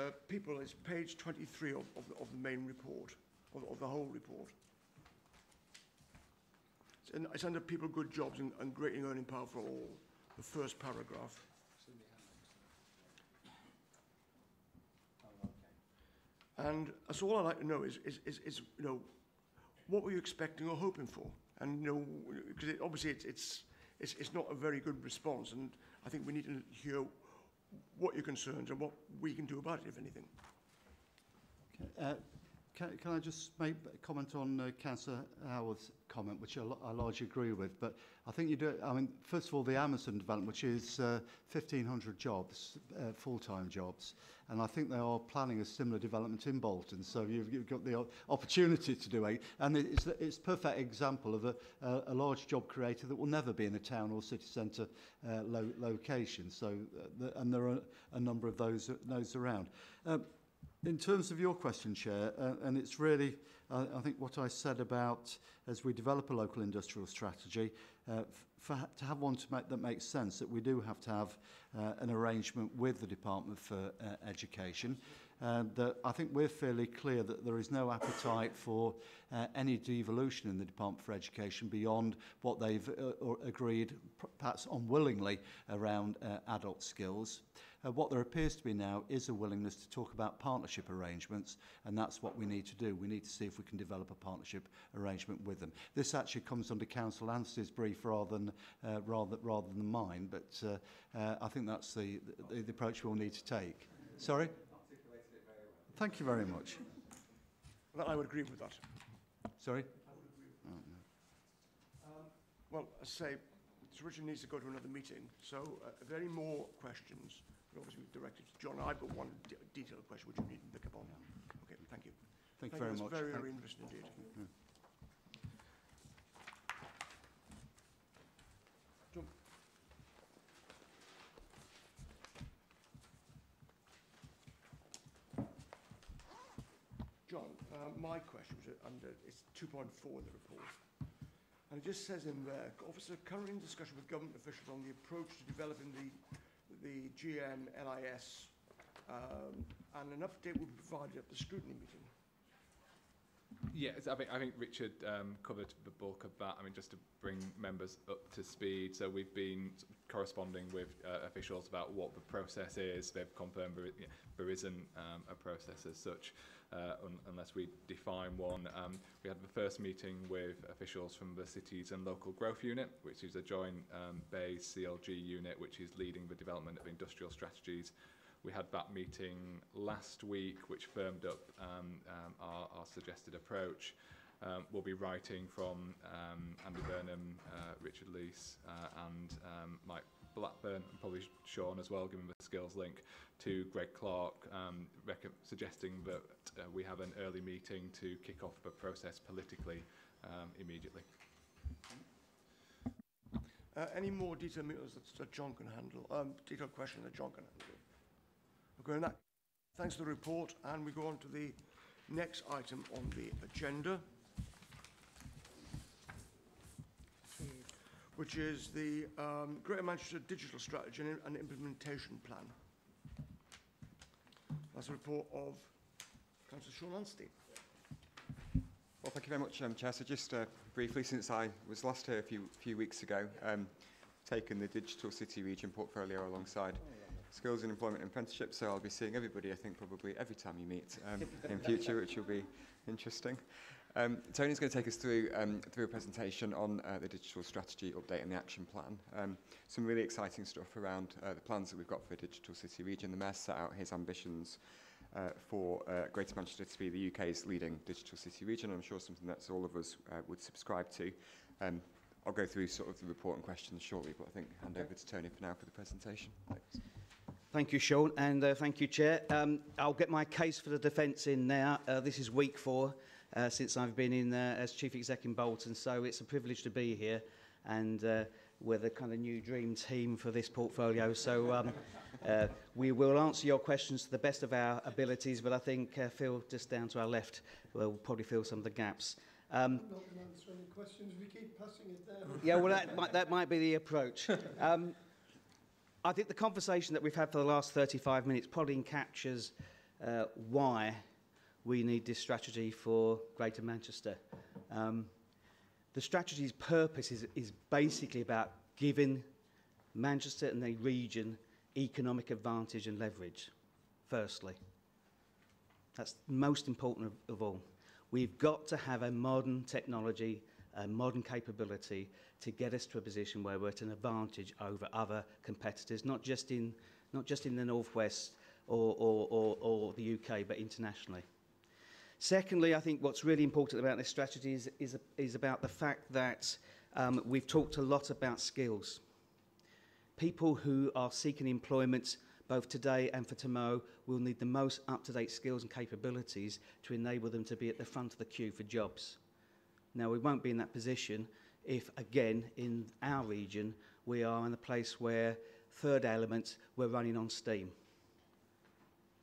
page 23 of the main report, of the whole report. It's under people, good jobs, and great earning power for all, the first paragraph. And so all I'd like to know is what were you expecting or hoping for? And because obviously it's not a very good response, and I think we need to hear what your concerns and what we can do about it, if anything. Okay. Can I just make a comment on Councillor Howard's comment, which I largely agree with, but I think you do, I mean, first of all, the Amazon development, which is 1,500 jobs, full-time jobs, and I think they are planning a similar development in Bolton, so you've got the opportunity to do it, and it's a perfect example of a large job creator that will never be in a town or city centre location, so, and there are a number of those around. In terms of your question, Chair, and it's really, I think what I said about as we develop a local industrial strategy, to have one that makes sense, that we do have to have an arrangement with the Department for Education. That I think we're fairly clear that there is no appetite for any devolution in the Department for Education beyond what they've agreed, perhaps unwillingly, around adult skills. What there appears to be now is a willingness to talk about partnership arrangements, and that's what we need to do. We need to see if we can develop a partnership arrangement with them. This actually comes under Council Anstey's brief rather than mine, but I think that's the approach we'll need to take. Sorry? Thank you very much. Well, I would agree with that. Sorry? I would agree with that. Oh, no. Well, as I say, Sir Richard needs to go to another meeting, so if there are any more questions, obviously directed to John. I've got one detailed question which you need to pick up on. Okay, thank you. Thank you very much. Very, very interesting indeed. John. John, my question was under, it's 2.4 in the report. And it just says in there, officer currently in discussion with government officials on the approach to developing the GM LIS, and an update will be provided at the scrutiny meeting. Yes, I think Richard covered the bulk of that. I mean, just to bring members up to speed. So we've been corresponding with officials about what the process is. They've confirmed there isn't a process as such, unless we define one. We had the first meeting with officials from the Cities and Local Growth Unit, which is a joint base CLG unit, which is leading the development of industrial strategies. We had that meeting last week, which firmed up our suggested approach. We'll be writing from Andy Burnham, Richard Leese, and Mike Blackburn, and probably Sean as well, given the skills link, to Greg Clark, suggesting that we have an early meeting to kick off the process politically immediately. Any more detailed matters that John can handle? Detailed question that John can handle? Okay, and that, thanks for the report, and we go on to the next item on the agenda, which is the Greater Manchester Digital Strategy and Implementation Plan. That's a report of Councillor Sean Anstey. Well, thank you very much, Chair. So just briefly, since I was last here a few weeks ago, taken the Digital City Region portfolio alongside Skills and Employment and Apprenticeship, so I'll be seeing everybody, I think, probably every time you meet in future, which will be interesting. Tony's going to take us through a presentation on the digital strategy update and the action plan. Some really exciting stuff around the plans that we've got for Digital City Region. The Mayor set out his ambitions for Greater Manchester to be the UK's leading digital city region. I'm sure something that all of us would subscribe to. I'll go through sort of the report and questions shortly, but I think hand over to Tony for now for the presentation. Thanks. Thank you, Sean, and thank you, Chair. I'll get my case for the defence in now. This is week 4 since I've been in as Chief Exec in Bolton, so it's a privilege to be here, and we're the kind of new dream team for this portfolio. So we will answer your questions to the best of our abilities, but I think Phil, just down to our left, will probably fill some of the gaps. I'm not going to answer any questions. We keep passing it down. Yeah, well, that might be the approach. I think the conversation that we've had for the last 35 minutes probably captures why we need this strategy for Greater Manchester. The strategy's purpose is basically about giving Manchester and the region economic advantage and leverage, firstly. That's most important of all. We've got to have a modern technology, a modern capability to get us to a position where we're at an advantage over other competitors, not just in the Northwest or the UK, but internationally. Secondly, I think what's really important about this strategy is about the fact that we've talked a lot about skills. People who are seeking employment both today and for tomorrow will need the most up-to-date skills and capabilities to enable them to be at the front of the queue for jobs. Now, we won't be in that position if, again, in our region, we are in a place where, third element, we're running on steam.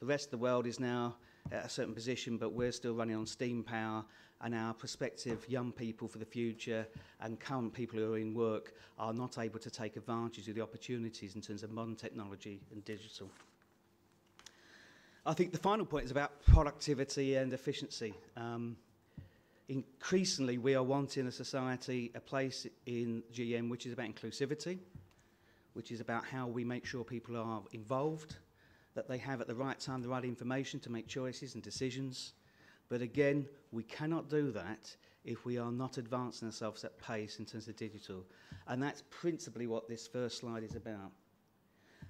The rest of the world is now at a certain position, but we're still running on steam power, and our prospective young people for the future and current people who are in work are not able to take advantage of the opportunities in terms of modern technology and digital. I think the final point is about productivity and efficiency. Increasingly, we are wanting a society, a place in GM, which is about inclusivity, which is about how we make sure people are involved, that they have at the right time the right information to make choices and decisions. But again, we cannot do that if we are not advancing ourselves at pace in terms of digital. And that's principally what this first slide is about.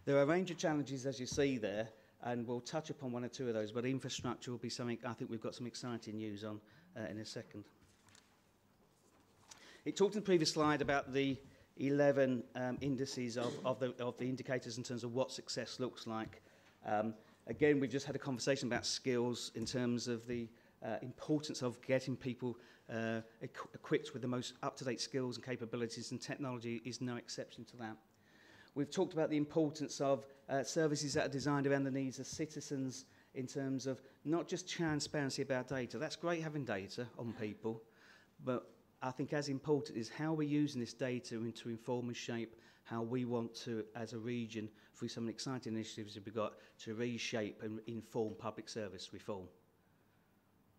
There are a range of challenges, as you see there, and we'll touch upon one or two of those, but infrastructure will be something I think we've got some exciting news on in a second. It talked in the previous slide about the 11 indices of the indicators in terms of what success looks like. Again, we've just had a conversation about skills in terms of the importance of getting people equipped with the most up-to-date skills and capabilities, and technology is no exception to that. We've talked about the importance of services that are designed around the needs of citizens in terms of not just transparency about data. That's great having data on people, but I think as important is how we're using this data to inform and shape how we want to, as a region, through some exciting initiatives that we've got, to reshape and inform public service reform.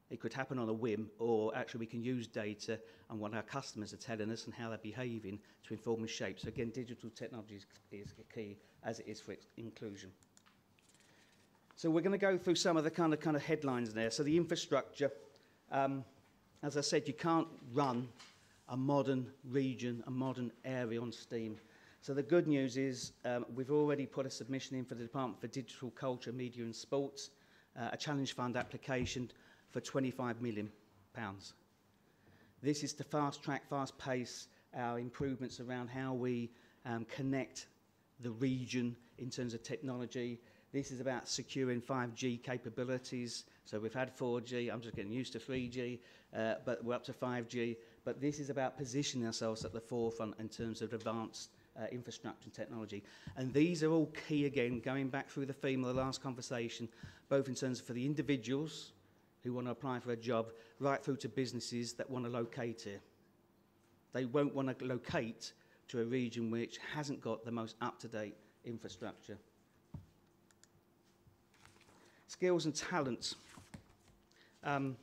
It could happen on a whim, or actually we can use data and what our customers are telling us and how they're behaving to inform and shape. So again, digital technology is key, as it is for inclusion. So we're going to go through some of the kind of headlines there. So the infrastructure, as I said, you can't run a modern region, a modern area on steam. So the good news is we've already put a submission in for the Department for Digital Culture, Media and Sports, a challenge fund application for £25 million. This is to fast track, fast pace our improvements around how we connect the region in terms of technology. This is about securing 5G capabilities. So we've had 4G, I'm just getting used to 3G, but we're up to 5G. But this is about positioning ourselves at the forefront in terms of advanced infrastructure and technology. And these are all key, again, going back through the theme of the last conversation, both in terms of for the individuals who want to apply for a job, right through to businesses that want to locate here. They won't want to locate to a region which hasn't got the most up-to-date infrastructure. Skills and talents. I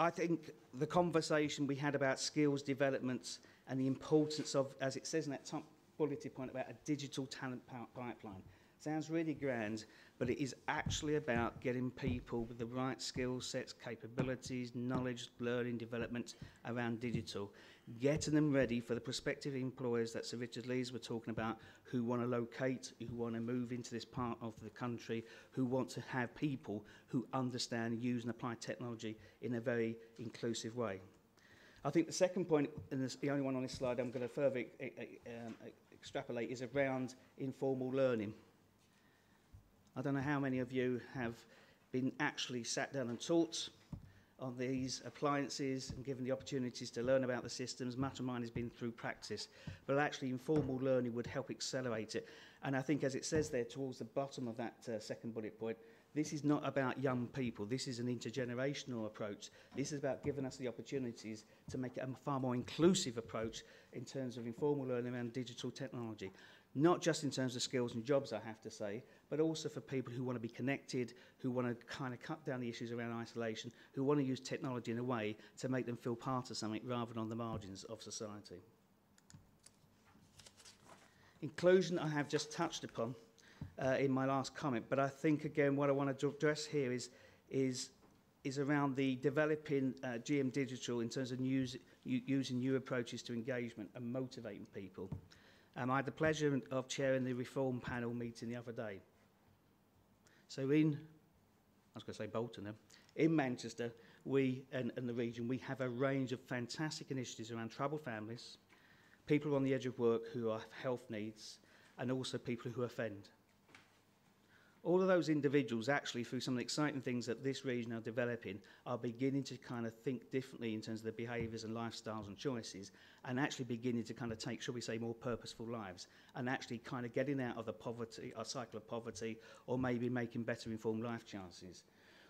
think the conversation we had about skills development and the importance of, as it says in that top bulleted point, about a digital talent pipeline. Sounds really grand, but it is actually about getting people with the right skill sets, capabilities, knowledge, learning, development around digital, getting them ready for the prospective employers that Sir Richard Lees were talking about, who want to locate, who want to move into this part of the country, who want to have people who understand, use and apply technology in a very inclusive way. I think the second point, and it's the only one on this slide I'm going to further extrapolate, is around informal learning. I don't know how many of you have been actually sat down and taught on these appliances and given the opportunities to learn about the systems. Much of mine has been through practice, but actually informal learning would help accelerate it. And I think, as it says there towards the bottom of that second bullet point, this is not about young people. This is an intergenerational approach. This is about giving us the opportunities to make it a far more inclusive approach in terms of informal learning around digital technology. Not just in terms of skills and jobs, I have to say, but also for people who want to be connected, who want to kind of cut down the issues around isolation, who want to use technology in a way to make them feel part of something rather than on the margins of society. Inclusion I have just touched upon in my last comment, but I think, again, what I want to address here is around the developing GM Digital in terms of using new approaches to engagement and motivating people. I had the pleasure of chairing the reform panel meeting the other day. So I was going to say Bolton now, in Manchester, we and the region, we have a range of fantastic initiatives around troubled families, people on the edge of work who have health needs, and also people who offend. All of those individuals, actually, through some of the exciting things that this region are developing, are beginning to kind of think differently in terms of their behaviours and lifestyles and choices, and actually beginning to kind of take, shall we say, more purposeful lives, and actually kind of getting out of the poverty, a cycle of poverty, or maybe making better informed life chances.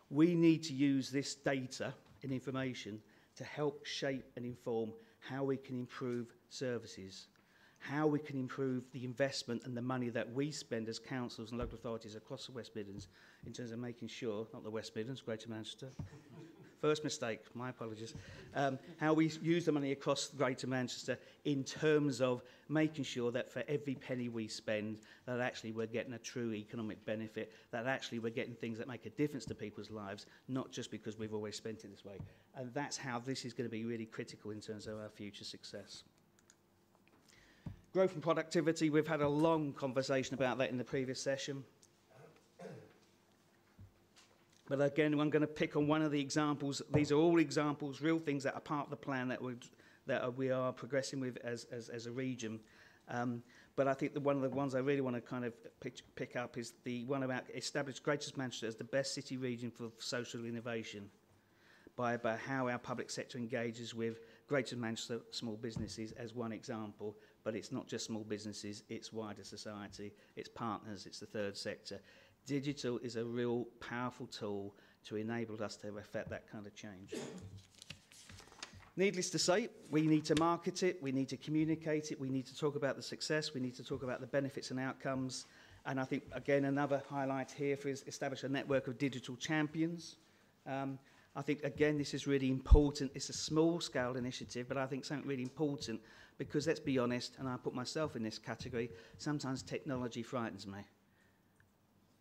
We need to use this data and information to help shape and inform how we can improve services, how we can improve the investment and the money that we spend as councils and local authorities across the West Midlands in terms of making sure, not the West Midlands, Greater Manchester, first mistake, my apologies, how we use the money across Greater Manchester in terms of making sure that for every penny we spend, that actually we're getting a true economic benefit, that actually we're getting things that make a difference to people's lives, not just because we've always spent it this way. And that's how this is going to be really critical in terms of our future success. Growth and productivity, we've had a long conversation about that in the previous session. But again, I'm going to pick on one of the examples. These are all examples, real things that are part of the plan that we are progressing with as a region. But I think one of the ones I really want to kind of pick up is the one about establish Greater Manchester as the best city region for social innovation by how our public sector engages with Greater Manchester Small Businesses as one example, but it's not just small businesses, it's wider society, it's partners, it's the third sector. Digital is a real powerful tool to enable us to effect that kind of change. Needless to say, we need to market it, we need to communicate it, we need to talk about the success, we need to talk about the benefits and outcomes. And I think, again, another highlight here is establish a network of digital champions. I think, again, this is really important. It's a small-scale initiative, but I think something really important because, let's be honest, and I put myself in this category, sometimes technology frightens me.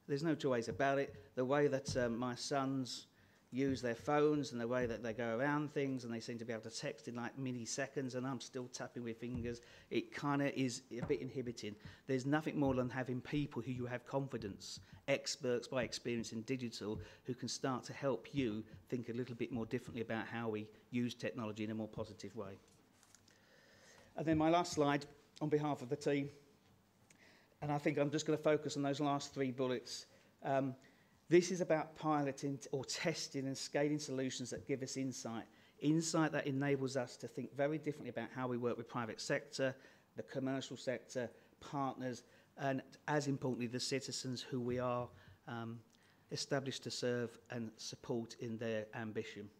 There's no two ways about it. The way that my sons use their phones and the way that they go around things and they seem to be able to text in like milliseconds and I'm still tapping with fingers, it kind of is a bit inhibiting. There's nothing more than having people who you have confidence, experts by experience in digital, who can start to help you think a little bit more differently about how we use technology in a more positive way. And then my last slide on behalf of the team, and I think I'm just going to focus on those last 3 bullets. This is about piloting or testing and scaling solutions that give us insight that enables us to think very differently about how we work with private sector, the commercial sector, partners, and as importantly, the citizens who we are established to serve and support in their ambition.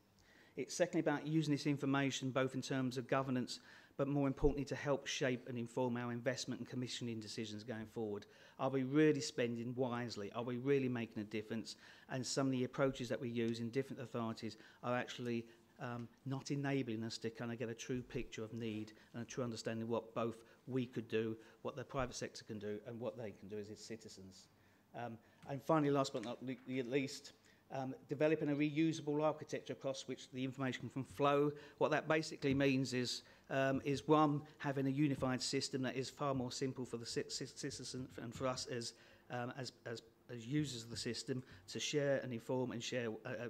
It's secondly about using this information both in terms of governance, but more importantly to help shape and inform our investment and commissioning decisions going forward. Are we really spending wisely? Are we really making a difference? And some of the approaches that we use in different authorities are actually not enabling us to kind of get a true picture of need and a true understanding of what both we could do, what the private sector can do, and what they can do as its citizens. And finally, last but not least, developing a reusable architecture across which the information can flow. What that basically means is one, having a unified system that is far more simple for the citizen and for us as users of the system to share and inform and share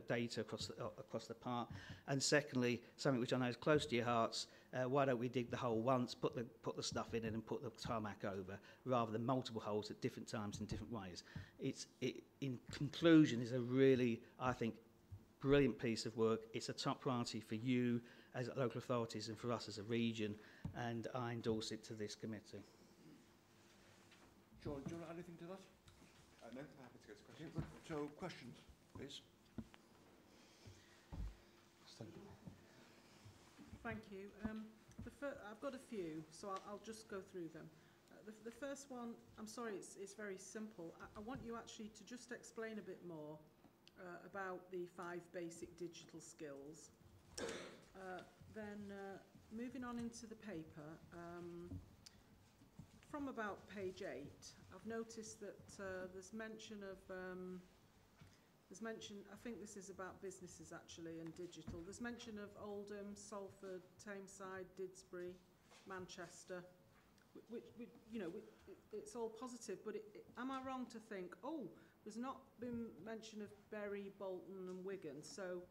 data across the part. And secondly, something which I know is close to your hearts, why don't we dig the hole once, put the stuff in it and put the tarmac over, rather than multiple holes at different times in different ways. In conclusion, is a really, I think, brilliant piece of work. It's a top priority for you as local authorities and for us as a region, and I endorse it to this committee. John, do you want to add anything to that? No, I'm happy to go to questions. Okay, so, questions, please. Thank you. I've got a few, so I'll just go through them. The first one, I'm sorry, it's very simple. I want you actually to just explain a bit more about the 5 basic digital skills. Then moving on into the paper, from about page 8, I've noticed that there's mention of, I think this is about businesses actually and digital. There's mention of Oldham, Salford, Tameside, Didsbury, Manchester, which you know, it's all positive, but am I wrong to think, oh, there's not been mention of Bury, Bolton and Wigan, so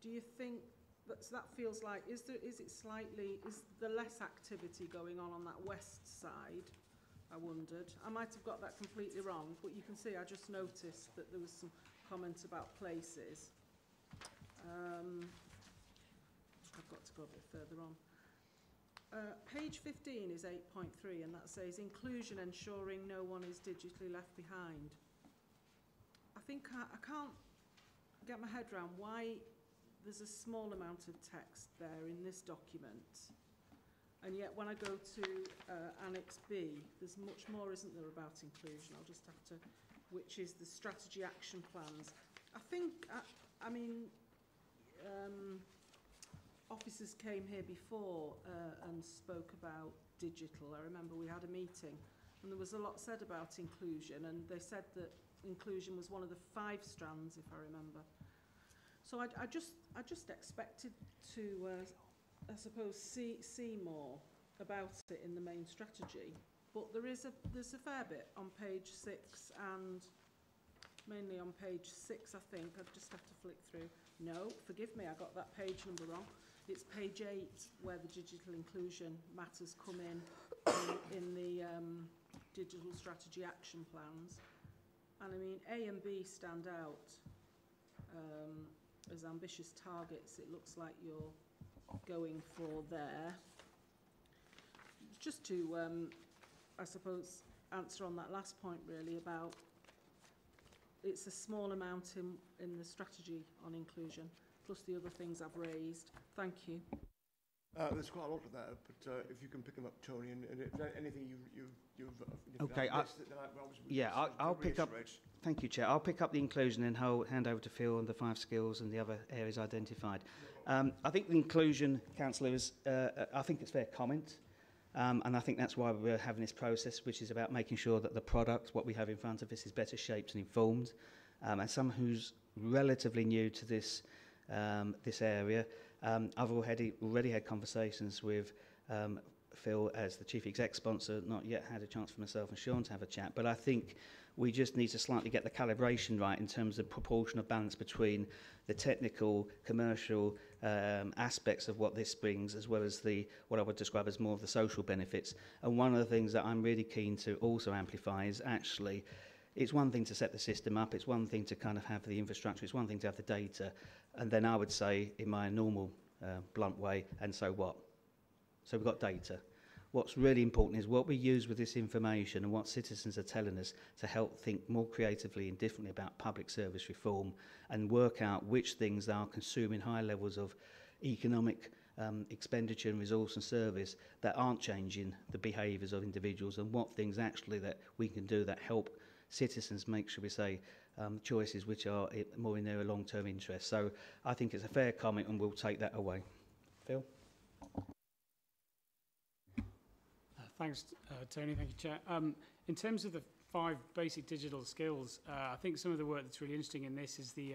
do you think that feels like, is there less activity going on that west side? I wondered. I might have got that completely wrong, but you can see I just noticed that there was some comments about places. I've got to go a bit further on. Page 15 is 8.3, and that says inclusion, ensuring no one is digitally left behind. I think I can't get my head around why there's a small amount of text there in this document, and yet when I go to Annex B, there's much more, isn't there, about inclusion? I'll just have to, which is the strategy action plans. I think, I mean, officers came here before and spoke about digital. I remember we had a meeting and there was a lot said about inclusion, and they said that inclusion was one of the 5 strands, if I remember. So I just expected to, I suppose, see more about it in the main strategy. But there's a fair bit on page 6 and mainly on page 6, I think. I just have to flick through. No, forgive me, I got that page number wrong. It's page 8 where the digital inclusion matters come in the digital strategy action plans. And I mean, A and B stand out as ambitious targets. It looks like you're going for there. Just to, I suppose, answer on that last point really about it's a small amount in the strategy on inclusion, plus the other things I've raised. Thank you. There's quite a lot of that, but if you can pick them up, Tony, and if there's anything you've Okay, I'll pick up. Thank you, Chair. I'll pick up the inclusion and hand over to Phil on the 5 skills and the other areas identified. I think the inclusion, Councillor, is I think it's fair comment. And I think that's why we're having this process, which is about making sure that the product, what we have in front of us, is better shaped and informed. As someone who's relatively new to this area, I've already had conversations with Phil as the Chief Exec sponsor, not yet had a chance for myself and Sean to have a chat, but I think we just need to slightly get the calibration right in terms of proportional balance between the technical, commercial aspects of what this brings, as well as what I would describe as more of the social benefits. And one of the things that I'm really keen to also amplify is actually, it's one thing to set the system up, it's one thing to kind of have the infrastructure, it's one thing to have the data, and then I would say, in my normal blunt way, and so what? So we've got data. What's really important is what we use with this information and what citizens are telling us to help think more creatively and differently about public service reform and work out which things are consuming high levels of economic expenditure and resource and service that aren't changing the behaviours of individuals, and what things actually that we can do that help citizens make, shall we say, choices which are more in their long-term interest. So I think it's a fair comment and we'll take that away. Phil? Thanks, Tony. Thank you, Chair. In terms of the 5 basic digital skills, I think some of the work that's really interesting in this is the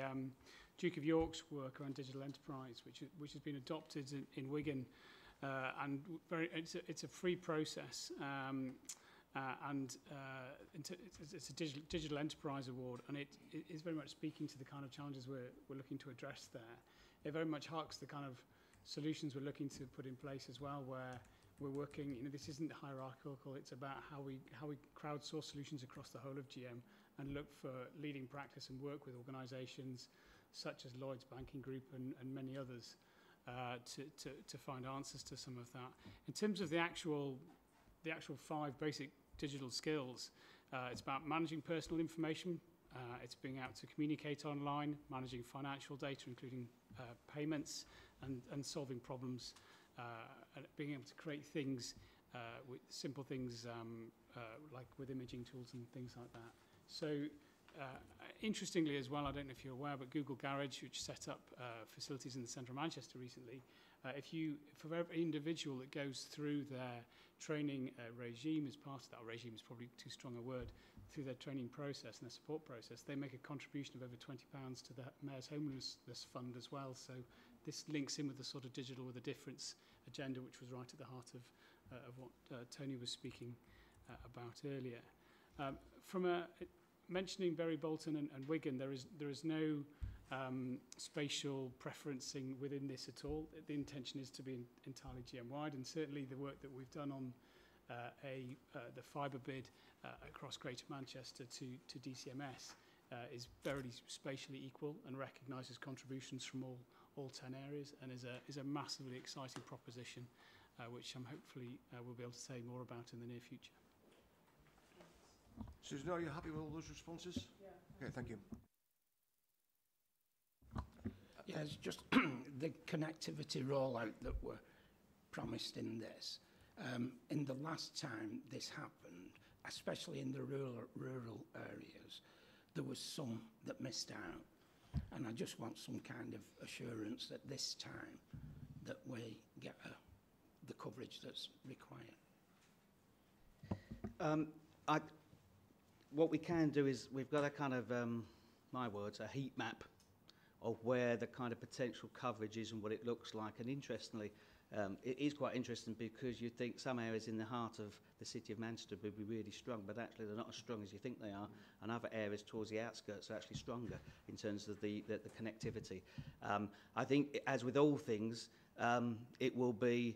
Duke of York's work around digital enterprise, which has been adopted in Wigan, and it's a free process, and it's a digital enterprise award, and it is very much speaking to the kind of challenges we're looking to address there. It very much harks the kind of solutions we're looking to put in place as well, where we're working, this isn't hierarchical, it's about how we crowdsource solutions across the whole of GM and look for leading practice and work with organisations such as Lloyds Banking Group and many others to find answers to some of that. In terms of the actual 5 basic digital skills, it's about managing personal information, it's being able to communicate online, managing financial data, including payments, and solving problems, and being able to create things, with simple things like with imaging tools and things like that. So interestingly as well, I don't know if you're aware, but Google Garage, which set up facilities in the centre of Manchester recently, for every individual that goes through their training regime, as part of that, regime is probably too strong a word, through their training process and their support process, they make a contribution of over £20 to the Mayor's Homelessness Fund as well. So this links in with the sort of digital with a difference agenda, which was right at the heart of what Tony was speaking about earlier. Mentioning Bury Bolton and Wigan, there is no spatial preferencing within this at all. The intention is to be entirely GM-wide, and certainly the work that we've done on the fibre bid across Greater Manchester to DCMS is very spatially equal and recognises contributions from all 10 areas, and is a massively exciting proposition, which I'm hopefully will be able to say more about in the near future. Susan, are you happy with all those responses? Yeah. Okay, thank you. Yeah, it's just the connectivity rollout that were promised in this. In the last time this happened, especially in the rural areas, there was some that missed out. And I just want some kind of assurance that this time that we get the coverage that's required. What we can do is we've got a kind of, my words, a heat map of where the kind of potential coverage is and what it looks like. And interestingly, it is quite interesting because you think some areas in the heart of the city of Manchester would be really strong, but actually they're not as strong as you think they are, and other areas towards the outskirts are actually stronger in terms of the connectivity. I think, as with all things, it will be,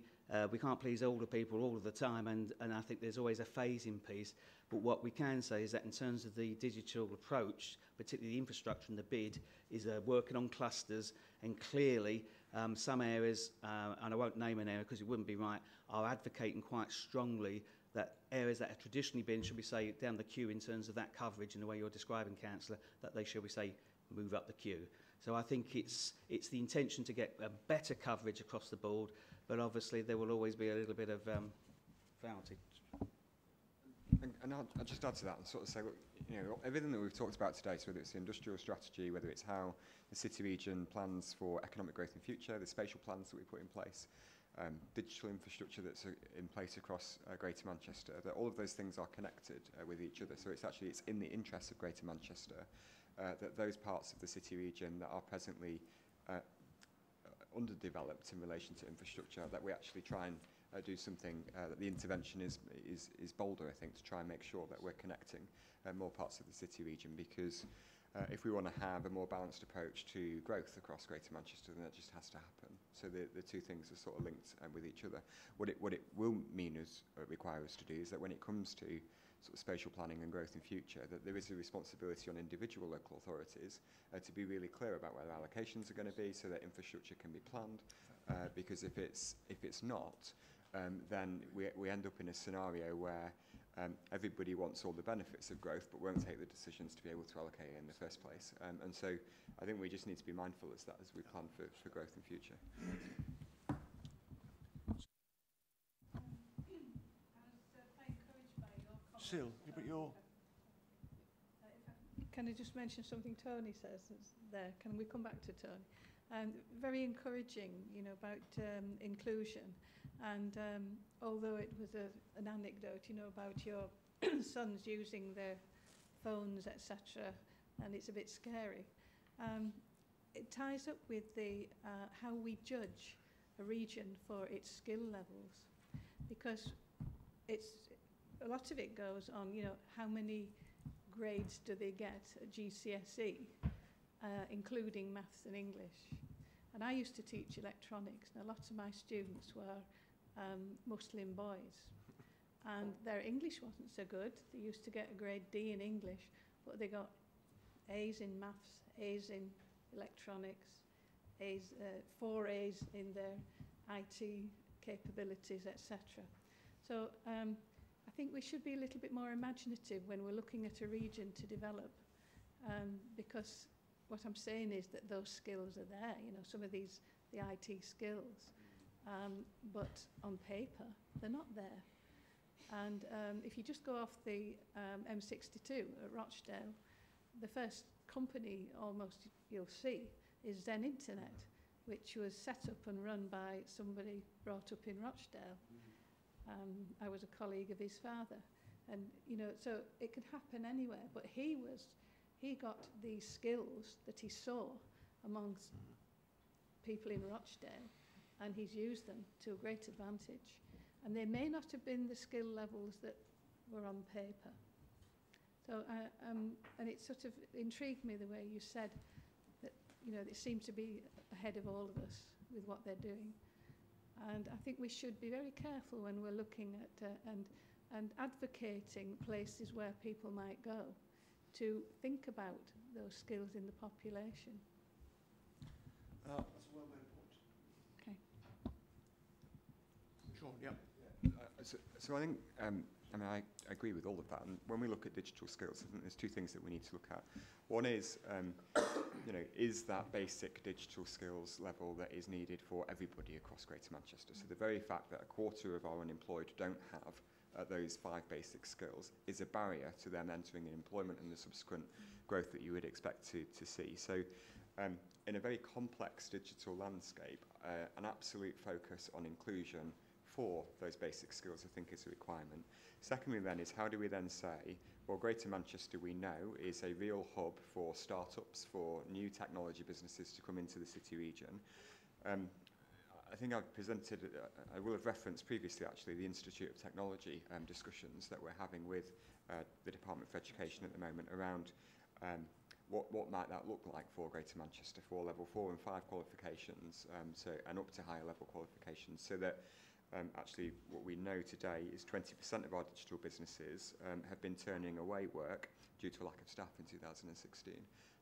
we can't please all the people all of the time, and I think there's always a phasing piece. But what we can say is that in terms of the digital approach, particularly the infrastructure and the bid, is working on clusters, and clearly Some areas, and I won't name an area because it wouldn't be right, are advocating quite strongly that areas that have traditionally been, should we say, down the queue in terms of that coverage in the way you're describing, Councillor, that they, shall we say, move up the queue. So I think it's the intention to get a better coverage across the board, but obviously there will always be a little bit of variety. And I'll just add to that and sort of say, look, you know, everything that we've talked about today, so whether it's the industrial strategy, whether it's how the city region plans for economic growth in future, the spatial plans that we put in place, digital infrastructure that's in place across Greater Manchester, that all of those things are connected with each other. So it's in the interest of Greater Manchester that those parts of the city region that are presently underdeveloped in relation to infrastructure, that we actually try and do something, that the intervention is bolder, I think, to try and make sure that we're connecting more parts of the city region, because if we want to have a more balanced approach to growth across Greater Manchester, then that just has to happen. So the two things are sort of linked with each other. What it will mean is, require us to do, is that when it comes to sort of spatial planning and growth in future, that there is a responsibility on individual local authorities to be really clear about where their allocations are going to be, so that infrastructure can be planned. Because if it's not, then we end up in a scenario where everybody wants all the benefits of growth but won't take the decisions to be able to allocate it in the first place. And so I think we just need to be mindful as we plan for growth in future. Sil, but you're... Can I just mention something Tony says there? Can we come back to Tony? Very encouraging, you know, about inclusion. And although it was an anecdote, you know, about your sons using their phones, etc., and it's a bit scary, it ties up with the how we judge a region for its skill levels, because a lot of it goes on, you know, how many grades do they get at GCSE, including maths and English. And I used to teach electronics, and a lot of my students were Muslim boys, and their English wasn't so good. They used to get a grade D in English, but they got A's in maths, A's in electronics, A's, 4 A's in their IT capabilities, etc. So I think we should be a little bit more imaginative when we're looking at a region to develop, because what I'm saying is that those skills are there, you know, some of the IT skills, but on paper, they're not there. And if you just go off the M62 at Rochdale, the first company almost you'll see is Zen Internet, which was set up and run by somebody brought up in Rochdale. I was a colleague of his father. And, you know, so it could happen anywhere, but he got these skills that he saw amongst people in Rochdale, and he's used them to a great advantage. And they may not have been the skill levels that were on paper. So, and it sort of intrigued me the way you said that, you know, they seem to be ahead of all of us with what they're doing. And I think we should be very careful when we're looking at and advocating places where people might go to think about those skills in the population. That's a well-made point. Okay. Sean, yeah. So I think, I mean, I agree with all of that. And when we look at digital skills, I think there's two things that we need to look at. One is, you know, is that basic digital skills level that is needed for everybody across Greater Manchester? So the very fact that a quarter of our unemployed don't have those 5 basic skills is a barrier to them entering in employment and the subsequent growth that you would expect to see. So in a very complex digital landscape, an absolute focus on inclusion for those basic skills, I think, is a requirement. Secondly then is, how do we then say, well, Greater Manchester, we know, is a real hub for startups, for new technology businesses to come into the city region. I think I've presented, I will have referenced previously actually, the Institute of Technology discussions that we're having with the Department for Education at the moment around what might that look like for Greater Manchester for level 4 and 5 qualifications, so and up to higher level qualifications, so that actually what we know today is 20% of our digital businesses have been turning away work due to a lack of staff in 2016.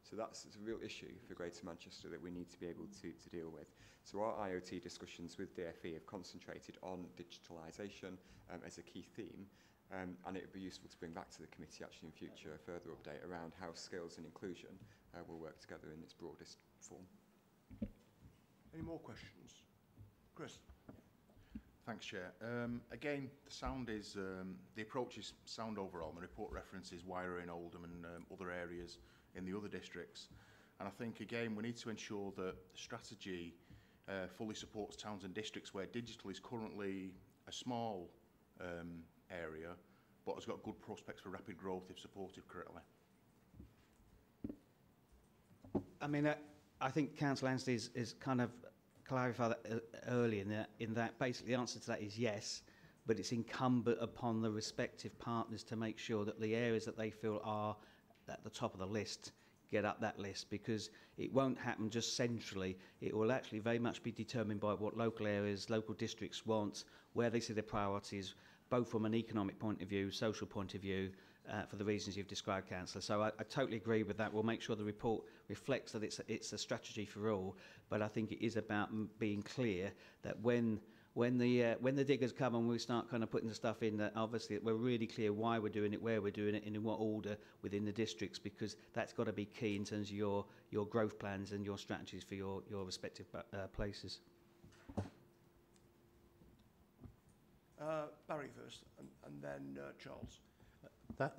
So that's a real issue for Greater Manchester that we need to be able to deal with. So our IoT discussions with DFE have concentrated on digitalisation as a key theme, and it would be useful to bring back to the committee actually in future a further update around how skills and inclusion will work together in its broadest form. Any more questions? Chris? Thanks, Chair. Again, the sound is, the approach is sound overall, and the report references Wyre Oldham and other areas in the other districts. And I think, again, we need to ensure that the strategy fully supports towns and districts where digital is currently a small area, but has got good prospects for rapid growth if supported correctly. I mean, I think Councillor Anstey is kind of clarified that early in that basically the answer to that is yes, but it's incumbent upon the respective partners to make sure that the areas that they feel are at the top of the list get up that list, because it won't happen just centrally. It will actually very much be determined by what local areas, local districts want, where they see their priorities, both from an economic point of view, social point of view, for the reasons you've described, Councillor. So I totally agree with that. We'll make sure the report reflects that it's a strategy for all, but I think it is about being clear that when the diggers come and we start kind of putting the stuff in, that obviously we're really clear why we're doing it, where we're doing it, and in what order within the districts, because that's got to be key in terms of your growth plans and your strategies for your respective places. Barry first, and then Charles.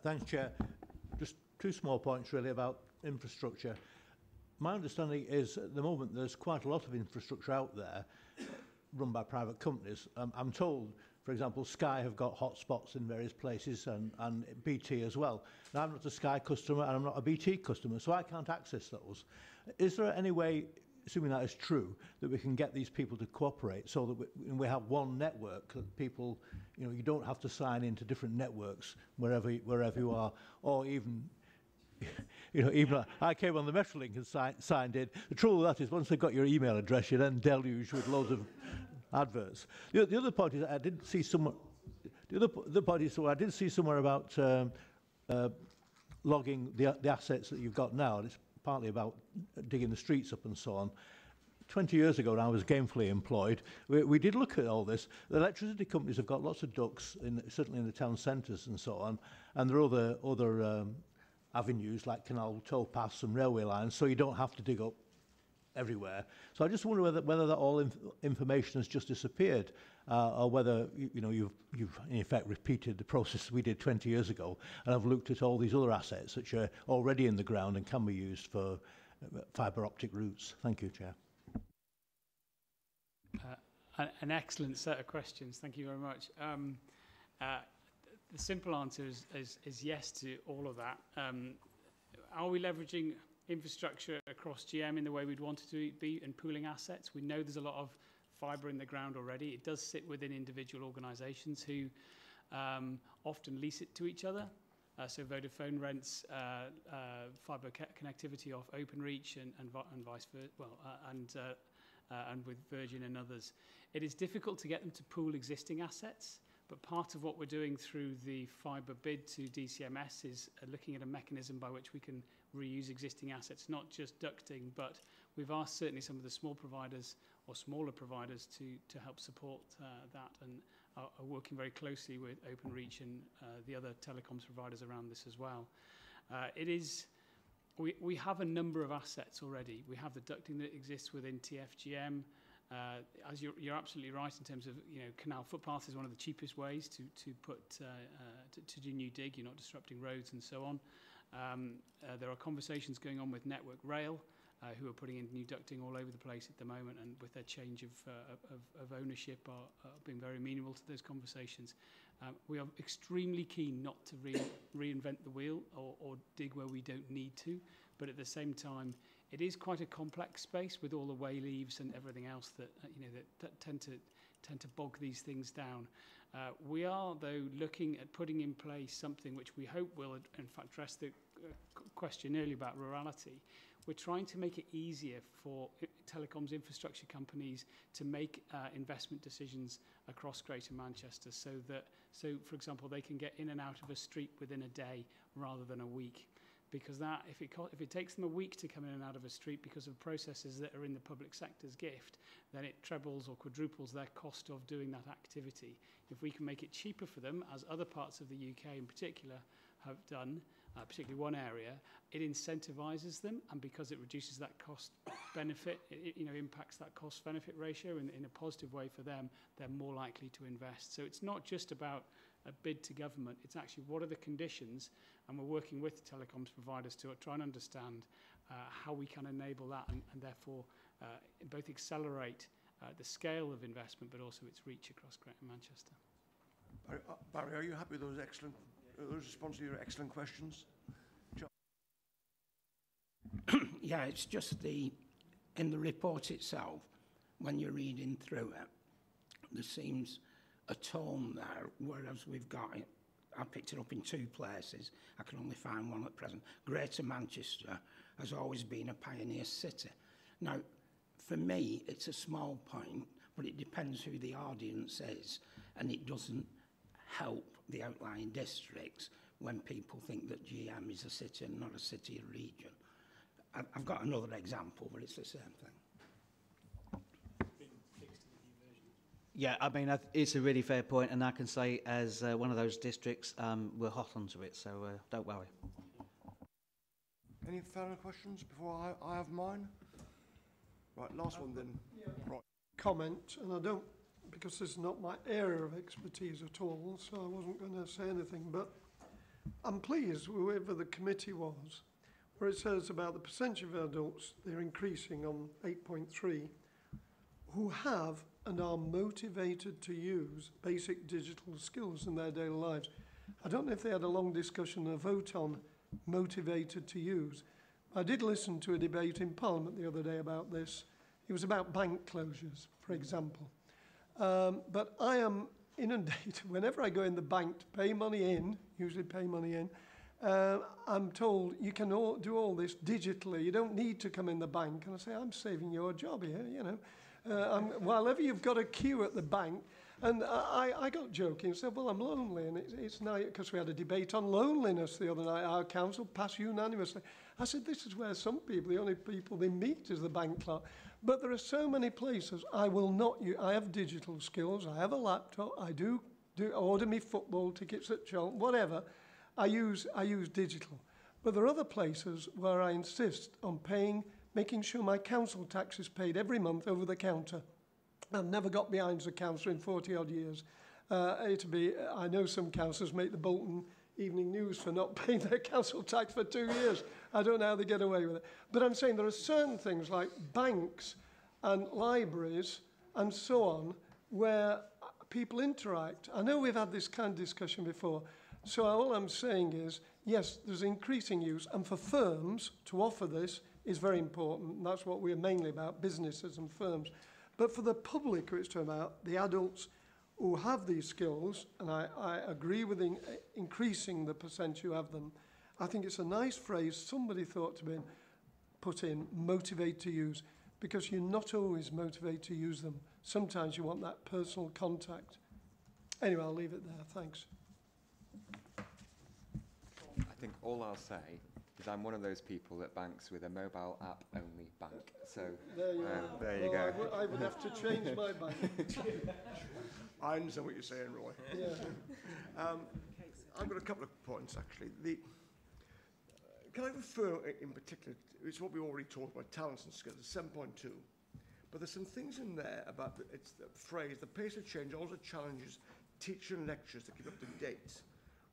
Thanks, Chair. Just two small points really about infrastructure. My understanding is at the moment there's quite a lot of infrastructure out there run by private companies. I'm told, for example, Sky have got hotspots in various places, and BT as well. Now, I'm not a Sky customer and I'm not a BT customer, so I can't access those. Is there any way, assuming that is true, that we can get these people to cooperate so that we have one network, that people, you know, you don't have to sign into different networks wherever you are, or even, you know, even I came on the Metrolink and signed in. The trouble with that is once they've got your email address, you're then deluged with loads of adverts. The other point is I did see somewhere. The other point is I did see somewhere about logging the assets that you've got now. And it's partly about digging the streets up and so on. 20 years ago, when I was gainfully employed, we did look at all this. The electricity companies have got lots of ducts, certainly in the town centres and so on, and there are other avenues like canal towpaths and railway lines, so you don't have to dig up everywhere. So I just wonder whether that all information has just disappeared, or whether you've in effect repeated the process we did 20 years ago, and have looked at all these other assets which are already in the ground and can be used for fibre optic routes. Thank you, Chair. An excellent set of questions. Thank you very much. The simple answer is yes to all of that. Are we leveraging infrastructure across GM in the way we'd want it to be and pooling assets? We know there's a lot of fibre in the ground already. It does sit within individual organisations who often lease it to each other. So Vodafone rents fibre connectivity off Openreach and vice versa. Well, and with Virgin and others. It is difficult to get them to pool existing assets, but part of what we're doing through the fibre bid to DCMS is looking at a mechanism by which we can reuse existing assets, not just ducting, but we've asked certainly some of the small providers or smaller providers to help support that, and are working very closely with Openreach and the other telecoms providers around this as well. We have a number of assets already. We have the ducting that exists within TFGM. As you're absolutely right in terms of, canal footpaths is one of the cheapest ways to do new dig. You're not disrupting roads and so on. There are conversations going on with Network Rail, who are putting in new ducting all over the place at the moment, and with their change of ownership are being very amenable to those conversations. We are extremely keen not to reinvent the wheel or dig where we don't need to, but at the same time, it is quite a complex space with all the way leaves and everything else that that tend to bog these things down. We are, though, looking at putting in place something which we hope will, in fact, address the question earlier about rurality. We're trying to make it easier for telecoms infrastructure companies to make investment decisions across Greater Manchester, so for example, they can get in and out of a street within a day rather than a week. because that, if it takes them a week to come in and out of a street because of processes that are in the public sector's gift, then it trebles or quadruples their cost of doing that activity. If we can make it cheaper for them, as other parts of the UK in particular have done, particularly one area, it incentivises them, and because it reduces that cost benefit, it impacts that cost benefit ratio in a positive way for them, they're more likely to invest. So it's not just about a bid to government, it's actually what are the conditions, and we're working with the telecoms providers to try and understand how we can enable that and therefore both accelerate the scale of investment but also its reach across Greater Manchester. Barry, are you happy with those responses to your excellent questions? Yeah, it's just in the report itself, when you're reading through it, there seems a tone there, whereas we've got it, I picked it up in 2 places, I can only find one at present. Greater Manchester has always been a pioneer city. Now, for me, it's a small point, but it depends who the audience is, and it doesn't help the outlying districts when people think that GM is a city and not a city or region. I've got another example, but it's the same thing. Yeah, I mean, it's a really fair point, and I can say as one of those districts, we're hot onto it, so don't worry. Any further questions before I have mine? Right, last one then. Yeah. Right. Comment, and I don't, because this is not my area of expertise at all, so I wasn't going to say anything, but I'm pleased with whoever the committee was, where it says about the percentage of adults, they're increasing on 8.3, who have and are motivated to use basic digital skills in their daily lives. I don't know if they had a long discussion and a vote on motivated to use. I did listen to a debate in Parliament the other day about this. It was about bank closures, for example. But I am inundated. Whenever I go in the bank to pay money in, usually pay money in, I'm told you can do all this digitally. You don't need to come in the bank. And I say, I'm saving your job here, you know. While ever you've got a queue at the bank, and I got joking and said, well, I'm lonely, and it's nice, because we had a debate on loneliness the other night. Our council passed unanimously. I said, this is where some people, the only people they meet is the bank clerk. But there are so many places I will not use. I have digital skills. I have a laptop. I do order me football tickets at Charlton, whatever. I use digital. But there are other places where I insist on making sure my council tax is paid every month over the counter. I've never got behind as a councillor in 40-odd years. I know some councillors make the Bolton Evening News for not paying their council tax for 2 years. I don't know how they get away with it. But I'm saying there are certain things like banks and libraries and so on where people interact. I know we've had this kind of discussion before. So all I'm saying is, yes, there's increasing use, and for firms to offer this is very important. And that's what we're mainly about, businesses and firms. But for the public, who it's talking about, the adults who have these skills, and I agree with increasing the percent who have them, I think it's a nice phrase somebody thought to be put in, motivate to use, because you're not always motivated to use them. Sometimes you want that personal contact. Anyway, I'll leave it there. Thanks. I think all I'll say is I'm one of those people that banks with a mobile app only bank. So there you go. I would have to change my bank. I understand what you're saying, Roy. Yeah. I've got a couple of points, actually. Can I refer in particular, it's what we already talked about, talents and skills, 7.2. But there's some things in there about, it's the phrase, the pace of change also challenges teachers and lecturers to keep up to date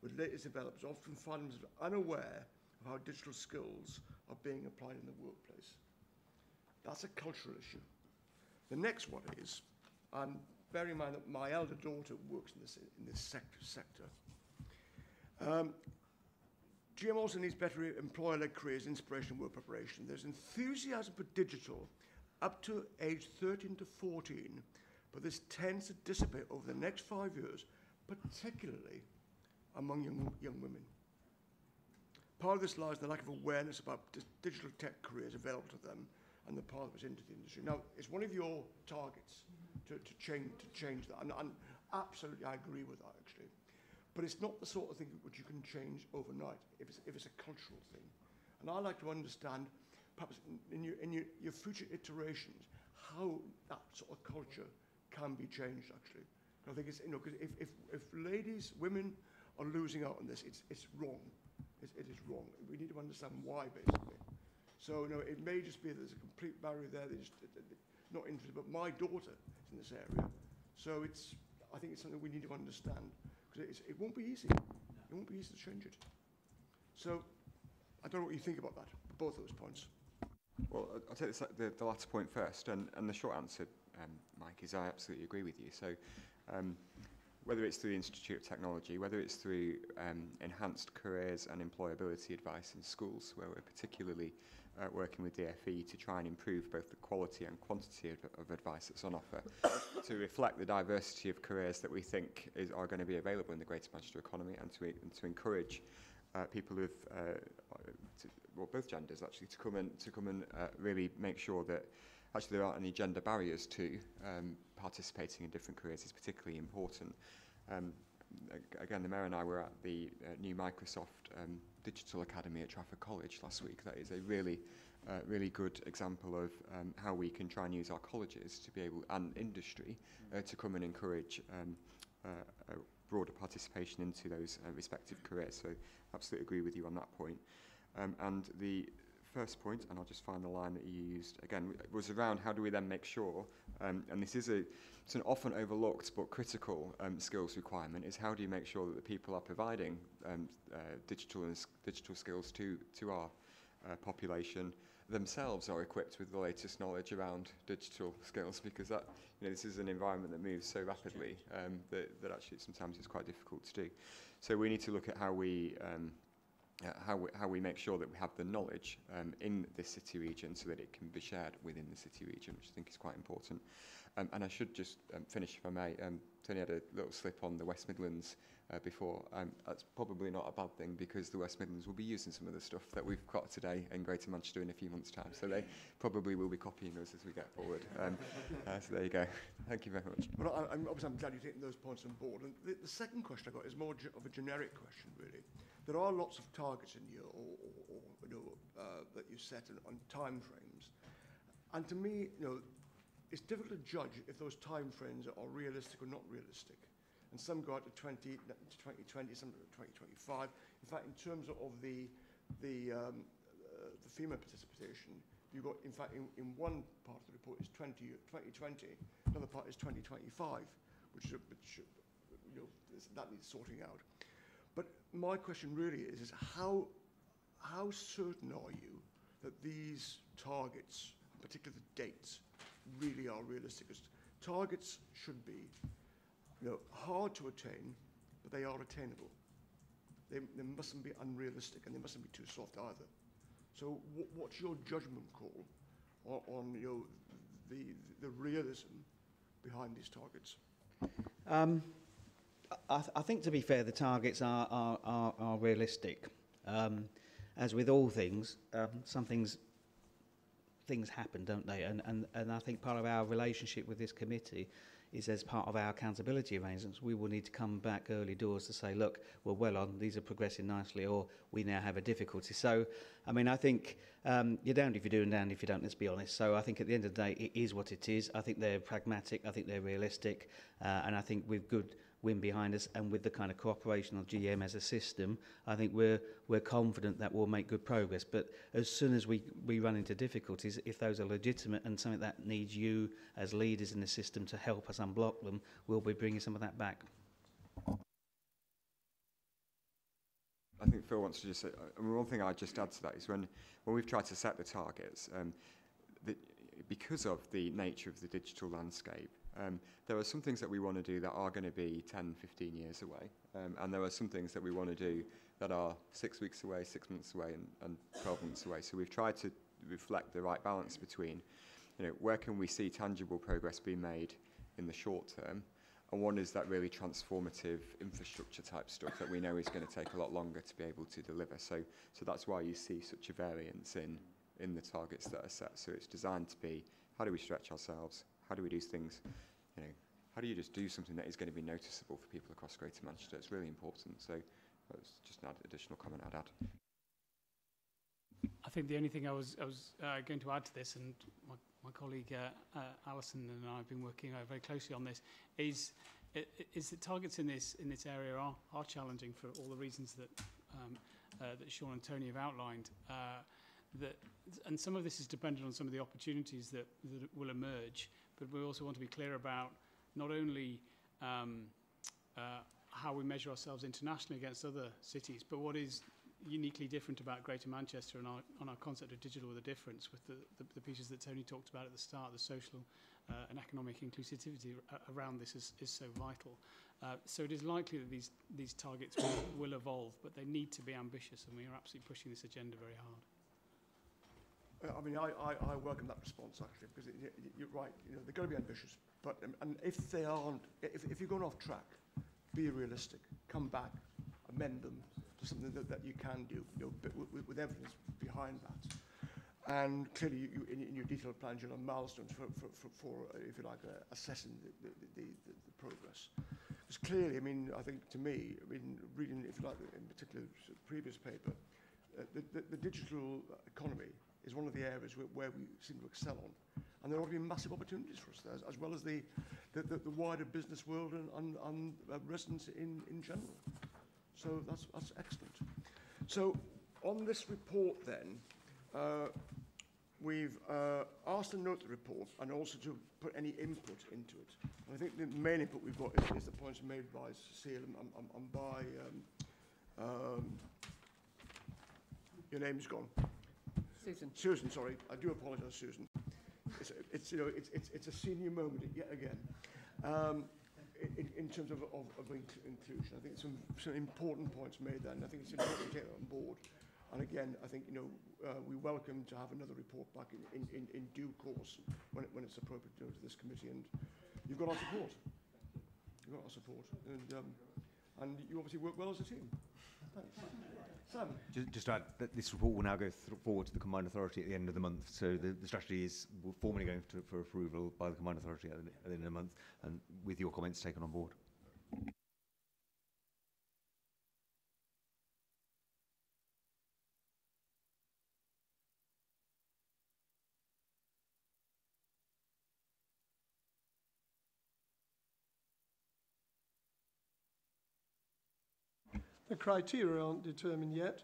with latest developments, often find themselves unaware of how digital skills are being applied in the workplace. That's a cultural issue. The next one is, and bear in mind that my elder daughter works in this sector. GM also needs better employer-led careers, inspiration, work preparation. There's enthusiasm for digital up to age 13 to 14, but this tends to dissipate over the next 5 years, particularly among young women. Part of this lies in the lack of awareness about digital tech careers available to them and the pathways into the industry. Now, it's one of your targets to change that, and absolutely I agree with that, actually. But it's not the sort of thing which you can change overnight if it's a cultural thing. And I'd like to understand, perhaps in your future iterations, how that sort of culture can be changed, actually. And I think it's, because if ladies, women are losing out on this, it's wrong. It is wrong. We need to understand why, basically. So, it may just be that there's a complete barrier there. They're just not interested. But my daughter is in this area. So I think it's something we need to understand. Because it won't be easy. It won't be easy to change it. So, I don't know what you think about that, both those points. Well, I'll take the latter point first, and the short answer, Mike, is I absolutely agree with you. So, whether it's through the Institute of Technology, whether it's through enhanced careers and employability advice in schools, where we're particularly working with DFE to try and improve both the quality and quantity of advice that's on offer, to reflect the diversity of careers that we think are going to be available in the Greater Manchester economy, and to encourage people with both genders actually to come and really make sure that actually there aren't any gender barriers to participating in different careers is particularly important. Again, the Mayor and I were at the new Microsoft Digital Academy at Trafford College last week. That is a really good example of how we can try and use our colleges to be able, and industry, to come and encourage a broader participation into those respective careers. So absolutely agree with you on that point. And the first point, and I'll just find the line that you used again, was around how do we then make sure, and this is it's an often overlooked but critical skills requirement, is how do you make sure that the people are providing digital skills to our population themselves are equipped with the latest knowledge around digital skills, because that this is an environment that moves so rapidly that actually sometimes it's quite difficult to do. So we need to look at how we make sure that we have the knowledge in this city region so that it can be shared within the city region, which I think is quite important. And I should just finish, if I may. Tony had a little slip on the West Midlands before. That's probably not a bad thing, because the West Midlands will be using some of the stuff that we've got today in Greater Manchester in a few months' time. So they probably will be copying us as we get forward. So there you go. Thank you very much. Well, I'm glad you're taking those points on board. And the second question I got is more of a generic question, really. There are lots of targets in here, that you set on time frames, and to me, it's difficult to judge if those time frames are realistic or not realistic. And some go out to 2020, some to 2025. In fact, in terms of the female participation, you've got, in fact, in one part of the report is 2020, another part is 2025, which that needs sorting out. But my question really is how certain are you that these targets, particularly the dates, really are realistic? Because targets should be, hard to attain, but they are attainable. They mustn't be unrealistic, and they mustn't be too soft either. So what's your judgment call on the realism behind these targets? I think, to be fair, the targets are realistic. As with all things, some things happen, don't they? And I think part of our relationship with this committee is, as part of our accountability arrangements, we will need to come back early doors to say, look, we're well on, these are progressing nicely, or we now have a difficulty. So, I think you're damned if you do and damned if you don't, let's be honest. So I think at the end of the day, it is what it is. I think they're pragmatic, I think they're realistic, and I think with good wind behind us and with the kind of cooperation of GM as a system, I think we're confident that we'll make good progress. But as soon as we run into difficulties, if those are legitimate and something that needs you as leaders in the system to help us unblock them, we'll be bringing some of that back. I think Phil wants to just say, one thing I'd just add to that is when we've tried to set the targets, because of the nature of the digital landscape, there are some things that we want to do that are going to be 10, 15 years away. And there are some things that we want to do that are 6 weeks away, 6 months away, and 12 months away. So we've tried to reflect the right balance between, where can we see tangible progress being made in the short term, and one is that really transformative infrastructure type stuff that we know is going to take a lot longer to be able to deliver. So that's why you see such a variance in the targets that are set. So it's designed to be, how do we stretch ourselves? How do we do things, how do you just do something that is going to be noticeable for people across Greater Manchester? It's really important. So that's just an additional comment I'd add. I think the only thing I was going to add to this, and my colleague Alison and I have been working very closely on this, is that targets in this area are challenging for all the reasons that that Sean and Tony have outlined. And some of this is dependent on some of the opportunities that will emerge, but we also want to be clear about not only how we measure ourselves internationally against other cities, but what is uniquely different about Greater Manchester and our concept of digital with a difference, with the pieces that Tony talked about at the start, the social and economic inclusivity around this is so vital. So it is likely that these targets will evolve, but they need to be ambitious, and we are absolutely pushing this agenda very hard. I mean, I welcome that response, actually, because you're right, you know, they've got to be ambitious, but and if they aren't, if you're going off track, be realistic, come back, amend them to something that you can do, you know, with evidence behind that. And clearly, in your detailed plans, you'll have milestones for if you like, assessing the progress. Because clearly, I mean, I think to me, I mean, reading, if you like, in particular, the previous paper, the digital economy is one of the areas where we seem to excel on. And there ought to be massive opportunities for us there, as well as the wider business world and residents in general. So that's excellent. So on this report then, we've asked to note the report and also to put any input into it. And I think the main input we've got is the points made by Cecile and by your name's gone. Susan. Susan, sorry. I do apologise, Susan. It's you know it's a senior moment yet again. In terms of inclusion, I think some important points made there, and I think it's important to take that on board. And again, I think, you know, we welcome to have another report back in due course when it's appropriate to go to this committee, and you've got our support. You've got our support, and you obviously work well as a team. Thanks. Sam? Just to add that this report will now go forward to the Combined Authority at the end of the month, so the strategy is formally going for approval by the Combined Authority at the end of the month, and with your comments taken on board. The criteria aren't determined yet,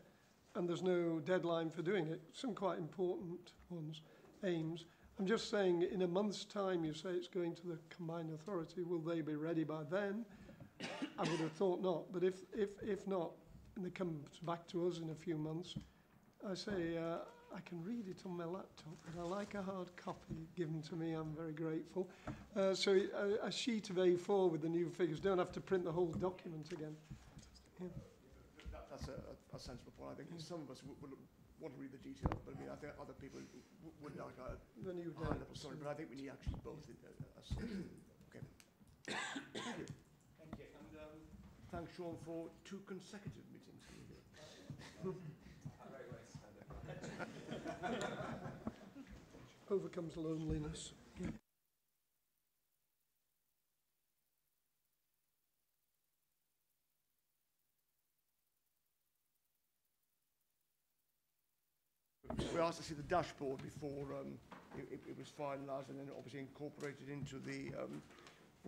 and there's no deadline for doing it. Some quite important ones, aims. I'm just saying, in a month's time, you say it's going to the Combined Authority. Will they be ready by then? I would have thought not. But if not, and it comes back to us in a few months, I say, I can read it on my laptop, but I like a hard copy given to me. I'm very grateful. So a sheet of A4 with the new figures. Don't have to print the whole document again. Yeah. That's a sensible point. I think some of us would want to read the detail, but I mean, I think other people would like the new high level story. But I think we need actually both. Okay. Thank you. Thank you. And thanks, Sean, for 2 consecutive meetings. Overcomes loneliness. Yeah. We asked to see the dashboard before it was finalised and then obviously incorporated into the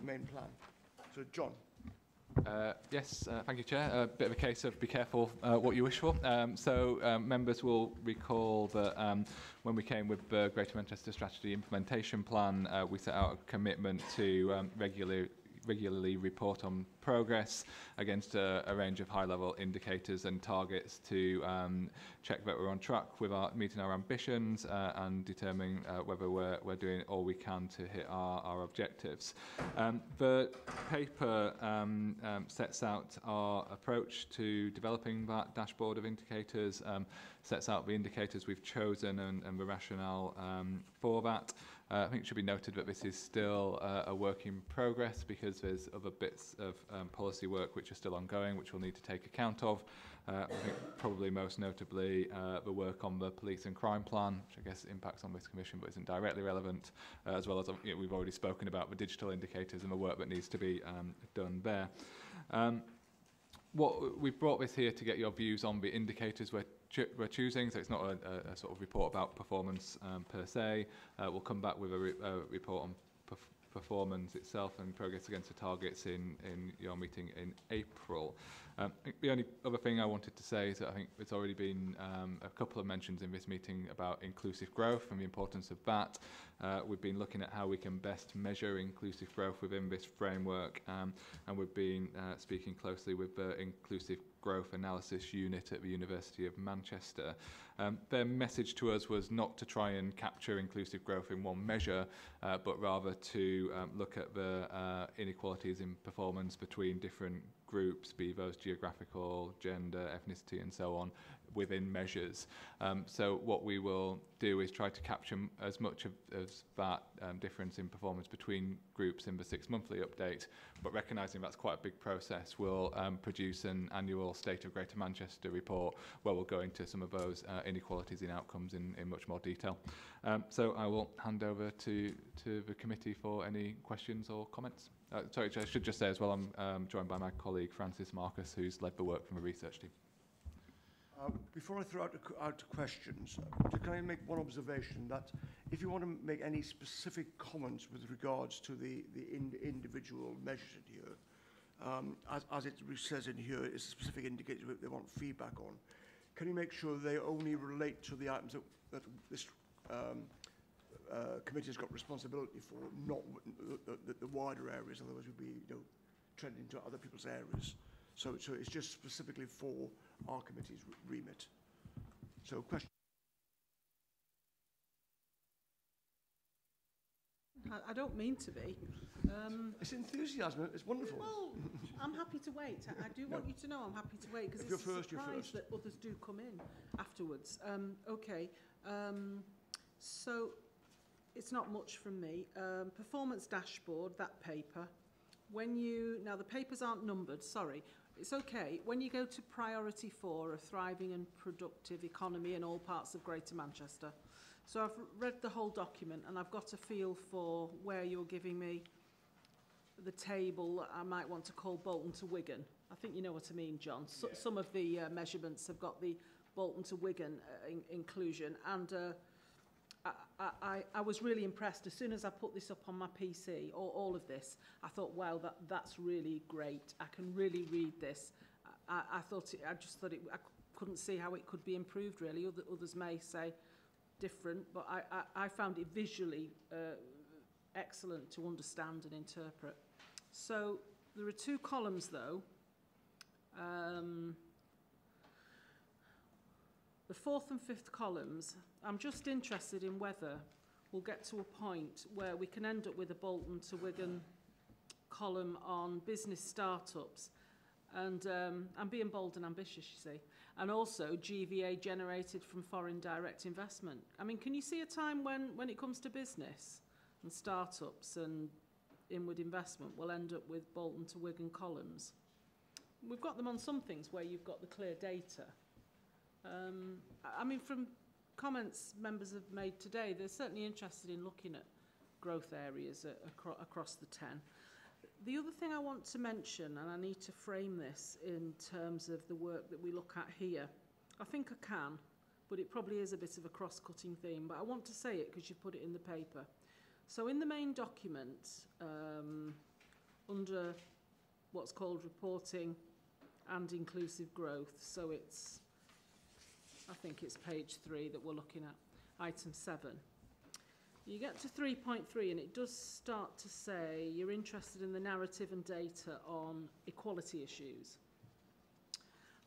main plan. So, John. Yes, thank you, Chair. A bit of a case of be careful what you wish for. Members will recall that when we came with the Greater Manchester Strategy Implementation Plan, we set out a commitment to regularly report on progress against a range of high-level indicators and targets to check that we're on track with meeting our ambitions and determining whether we're doing all we can to hit our objectives. The paper sets out our approach to developing that dashboard of indicators, sets out the indicators we've chosen and the rationale for that. I think it should be noted that this is still a work in progress because there's other bits of policy work which are still ongoing, which we'll need to take account of. I think probably most notably the work on the police and crime plan, which I guess impacts on this commission but isn't directly relevant, as well as we've already spoken about the digital indicators and the work that needs to be done there. We've brought this here to get your views on the indicators we're we're choosing, so it's not a sort of report about performance per se. We'll come back with a report on performance itself and progress against the targets in your meeting in April. The only other thing I wanted to say is that I think there's already been a couple of mentions in this meeting about inclusive growth and the importance of that. We've been looking at how we can best measure inclusive growth within this framework, and we've been speaking closely with the Inclusive Growth Analysis Unit at the University of Manchester. Their message to us was not to try and capture inclusive growth in one measure, but rather to look at the inequalities in performance between different groups, be those geographical, gender, ethnicity, and so on, within measures. So what we will do is try to capture as much of that difference in performance between groups in the 6-monthly update, but recognising that's quite a big process, we'll produce an annual State of Greater Manchester report where we'll go into some of those inequalities in outcomes in much more detail. So I will hand over to the committee for any questions or comments. Sorry, I should just say as well, I'm joined by my colleague Francis Marcus, who's led the work from the research team. Before I throw out questions, can I make one observation that if you want to make any specific comments with regards to the individual measures in here, as it says in here, it's a specific indicator that they want feedback on. Can you make sure they only relate to the items that this committee has got responsibility for, not the wider areas? Otherwise, we'd be trending to other people's areas. So it's just specifically for our committee's remit. So question. I don't mean to be. It's enthusiasm. It's wonderful. Well, I'm happy to wait. I do want you to know I'm happy to wait because it's a surprise that others do come in afterwards. Okay. So it's not much from me. Performance dashboard, that paper. Now the papers aren't numbered, sorry. It's okay. When you go to priority 4, a thriving and productive economy in all parts of Greater Manchester. So I've read the whole document and I've got a feel for where you're giving me the table I might want to call Bolton to Wigan. I think you know what I mean, John. So, yeah. Some of the measurements have got the Bolton to Wigan inclusion, and I was really impressed. As soon as I put this up on my PC, or all of this, I thought, wow, that's really great. I can really read this. I just thought I couldn't see how it could be improved, really. Others may say different, but I found it visually excellent to understand and interpret. So there are 2 columns, though. The 4th and 5th columns, I'm just interested in whether we'll get to a point where we can end up with a Bolton to Wigan column on business startups. And I'm being bold and ambitious, you see. And also GVA generated from foreign direct investment. I mean, can you see a time when it comes to business and startups and inward investment, we'll end up with Bolton to Wigan columns? We've got them on some things where you've got the clear data. I mean, from comments members have made today, they're certainly interested in looking at growth areas across the 10. The other thing I want to mention, and I need to frame this in terms of the work that we look at here, I think I can, but it probably is a bit of a cross-cutting theme, but I want to say it because you put it in the paper. So in the main document, under what's called reporting and inclusive growth, so it's, I think it's page 3 that we're looking at, item 7. You get to 3.3 and it does start to say you're interested in the narrative and data on equality issues.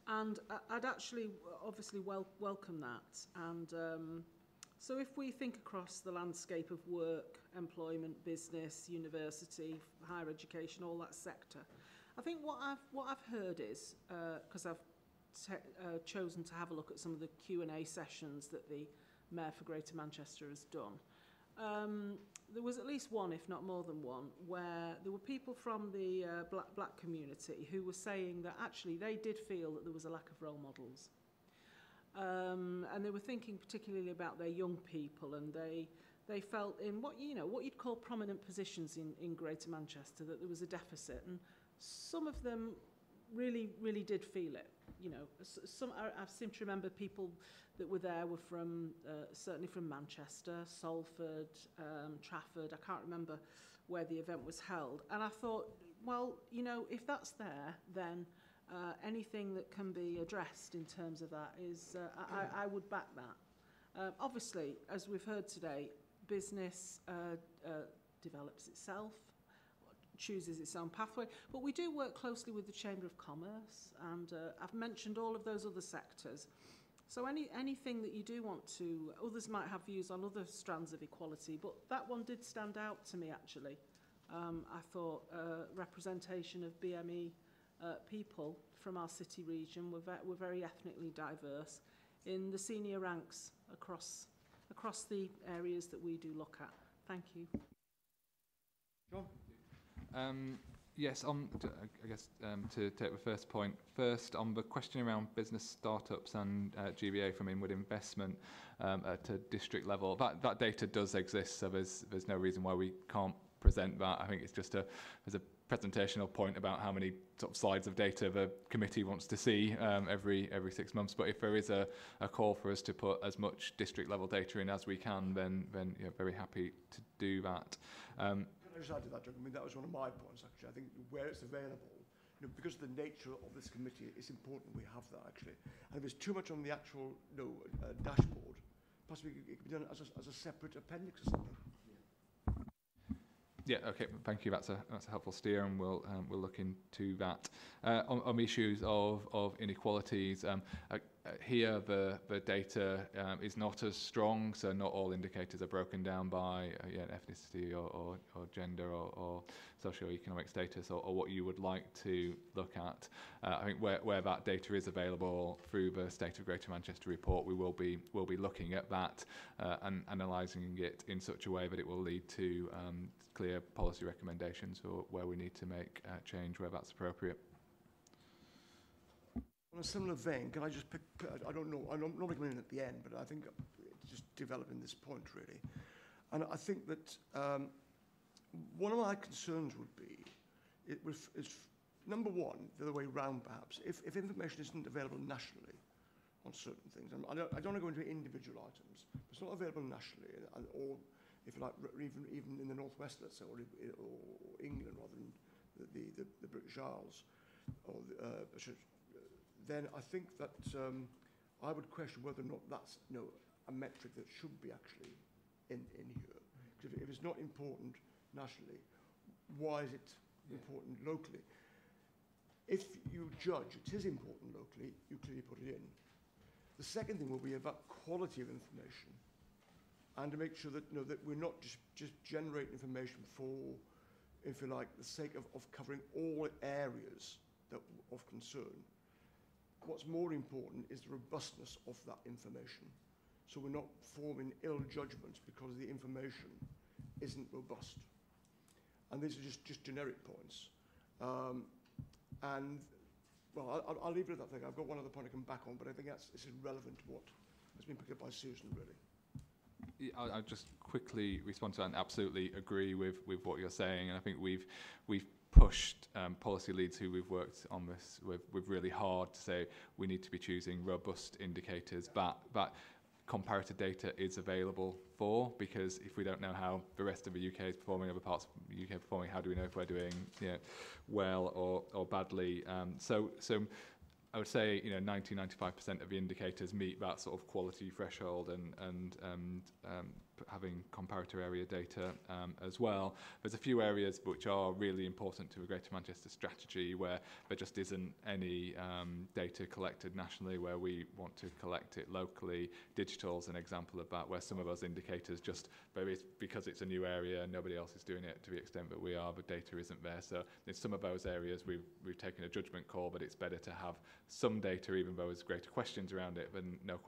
And I'd actually obviously welcome that. And so if we think across the landscape of work, employment, business, university, higher education, all that sector, I think what I've heard is, because I've chosen to have a look at some of the Q&A sessions that the Mayor for Greater Manchester has done, there was at least one, if not more than one, where there were people from the black community who were saying that actually they did feel that there was a lack of role models. And they were thinking particularly about their young people, and they felt in what you'd call prominent positions in Greater Manchester that there was a deficit, and some of them really did feel it. You know, I seem to remember people that were there were from, certainly from Manchester, Salford, Trafford. I can't remember where the event was held. And I thought, well, you know, if that's there, then anything that can be addressed in terms of that is, I would back that. Obviously, as we've heard today, business develops itself, chooses its own pathway, but we do work closely with the Chamber of Commerce, and I've mentioned all of those other sectors. So anything that you do want to, others might have views on other strands of equality, but that one did stand out to me actually. I thought representation of BME people from our city region were very ethnically diverse in the senior ranks across the areas that we do look at. Thank you. John? Yes, I guess to take the first point, first on the question around business startups and GBA from inward investment at a district level, that data does exist, so there's no reason why we can't present that. I think it's just there's a presentational point about how many sort of slides of data the committee wants to see every 6 months. But if there is a call for us to put as much district level data in as we can, then you know, very happy to do that. Can I just add to that, Doug? I mean, that was one of my points, actually. I think where it's available, you know, because of the nature of this committee, it's important we have that, actually. And if there's too much on the actual dashboard, possibly it could be done as a separate appendix or something. Yeah, okay, thank you. That's a helpful steer, and we'll look into that. On the issues of inequalities, here the data is not as strong, so not all indicators are broken down by ethnicity or gender or socio-economic status or what you would like to look at. I think where that data is available through the State of Greater Manchester report, we will be looking at that and analysing it in such a way that it will lead to clear policy recommendations for where we need to make change where that's appropriate. On a similar vein, can I just pick, I don't know, I'm not coming in at the end, but I think it's just developing this point really. And I think that one of my concerns would be, is number one, the other way round perhaps, if information isn't available nationally on certain things, and I don't want to go into individual items, but it's not available nationally, or if you like, even in the Northwest, let's say, or England rather than the British Isles, or then I think that I would question whether or not that's a metric that should be actually in here. Because if it's not important nationally, why is it important locally? If you judge it is important locally, you clearly put it in. The second thing will be about quality of information, and to make sure that that we're not just generating information for, if you like, the sake of covering all areas of concern. What's more important is the robustness of that information. So we're not forming ill judgments because the information isn't robust. And these are just generic points. And, well, I'll leave it at that thing. I've got one other point I can back on, but I think this is relevant to what has been picked up by Susan, really. I'll just quickly respond to that and absolutely agree with what you're saying. And I think we've pushed policy leads who we've worked on this with really hard to say we need to be choosing robust indicators that comparative data is available for, because if we don't know how the rest of the UK is performing, other parts of the UK are performing, how do we know if we're doing well or badly? So I would say 90-95% of the indicators meet that sort of quality threshold, and having comparator area data as well. There's a few areas which are really important to a Greater Manchester strategy where there just isn't any data collected nationally, where we want to collect it locally. Digital's an example of that, where some of those indicators just, because it's a new area, nobody else is doing it to the extent that we are, the data isn't there. So in some of those areas we've taken a judgment call, but it's better to have some data, even though there's greater questions around it, than no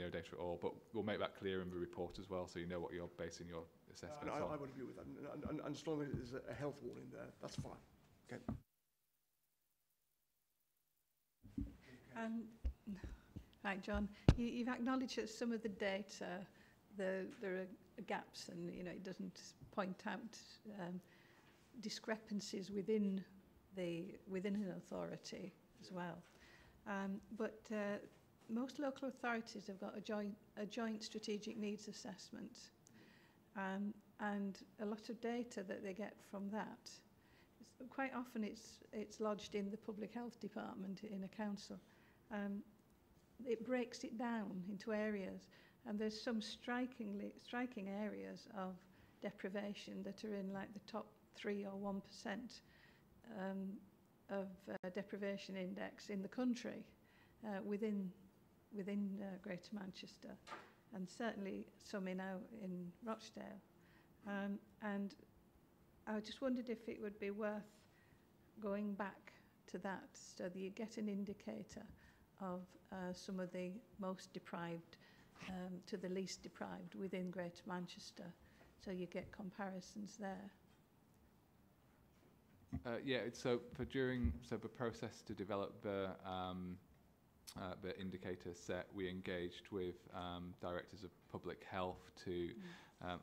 data at all. But we'll make that clear in the report as well, so you know what you're basing your assessment on. I would agree with that, and as long as there's a health warning there, that's fine. Okay. Right, John, you've acknowledged that some of the data, there are gaps, and it doesn't point out discrepancies within within an authority as well. But most local authorities have got a joint strategic needs assessment, and a lot of data that they get from that. Quite often it's lodged in the public health department in a council. It breaks it down into areas, and there's some striking areas of deprivation that are in like the top 3 or 1% of deprivation index in the country within Greater Manchester, and certainly some in Rochdale. And I just wondered if it would be worth going back to that so that you get an indicator of some of the most deprived to the least deprived within Greater Manchester, so you get comparisons there. So the process to develop the indicator set, we engaged with directors of public health to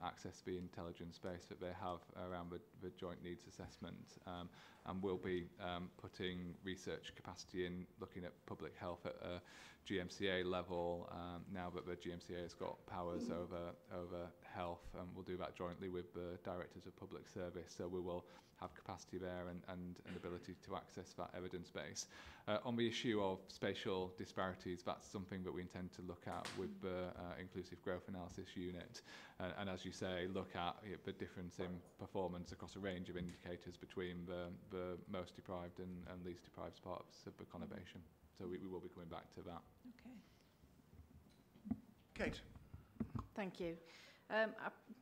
access the intelligence base that they have around the joint needs assessment, and we'll be putting research capacity in, looking at public health at a GMCA level now that the GMCA has got powers over health, and we'll do that jointly with the directors of public service, so we will have capacity there and an ability to access that evidence base. On the issue of spatial disparities, that's something that we intend to look at with the Inclusive Growth Analysis Unit, and as you say, look at the difference in performance across a range of indicators between the most deprived and least deprived parts of the conurbation. So we will be coming back to that. Okay. Kate. Thank you.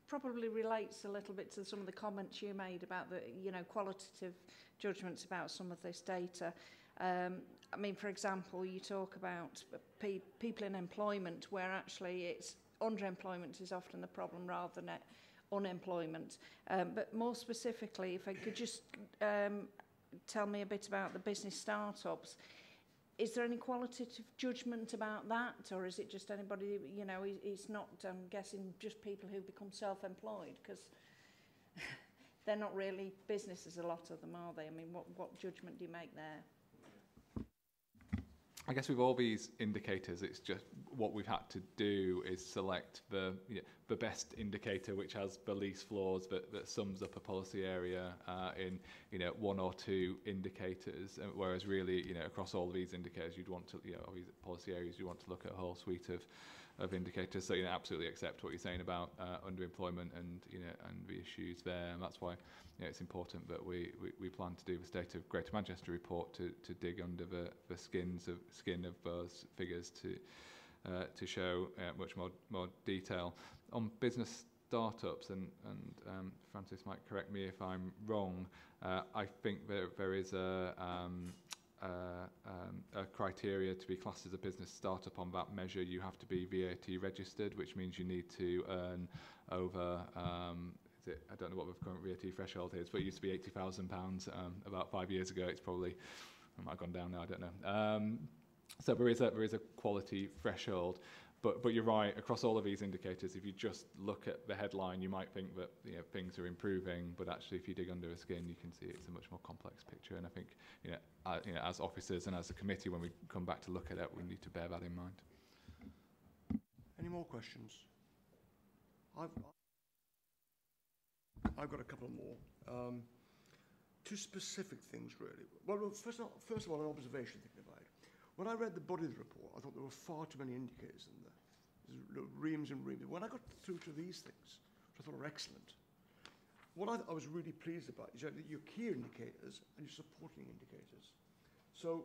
Probably relates a little bit to some of the comments you made about the, qualitative judgments about some of this data. I mean, for example, you talk about people in employment, where actually it's underemployment is often the problem rather than unemployment. But more specifically, if I could just tell me a bit about the business startups. Is there any qualitative judgment about that, or is it just anybody, it's not, I'm guessing, just people who become self-employed, because they're not really businesses, a lot of them, are they? I mean, what judgment do you make there? I guess with all these indicators, it's just what we've had to do is select the best indicator which has the least flaws, that sums up a policy area in one or two indicators, whereas really across all of these indicators you'd want to all these policy areas you want to look at a whole suite of indicators. So absolutely accept what you're saying about underemployment and and the issues there, and that's why it's important that we plan to do the State of Greater Manchester report to dig under the skin of those figures to show much more detail on business startups, and Francis might correct me if I'm wrong. I think there is a criteria to be classed as a business startup. On that measure, you have to be VAT registered, which means you need to earn over I don't know what the current VAT threshold is, but it used to be £80,000 about 5 years ago. It might have gone down now, I don't know. So there is a quality threshold, but you're right, across all of these indicators, if you just look at the headline, you might think that things are improving, but actually if you dig under the skin, you can see it's a much more complex picture, and I think as officers and as a committee, when we come back to look at it, we need to bear that in mind. Any more questions? I've got a couple more. Two specific things, really. Well, first of all, an observation thinking about it. When I read the body of the report, I thought there were far too many indicators in there. There's reams and reams. When I got through to these things, which I thought were excellent, what I was really pleased about is your key indicators and your supporting indicators. So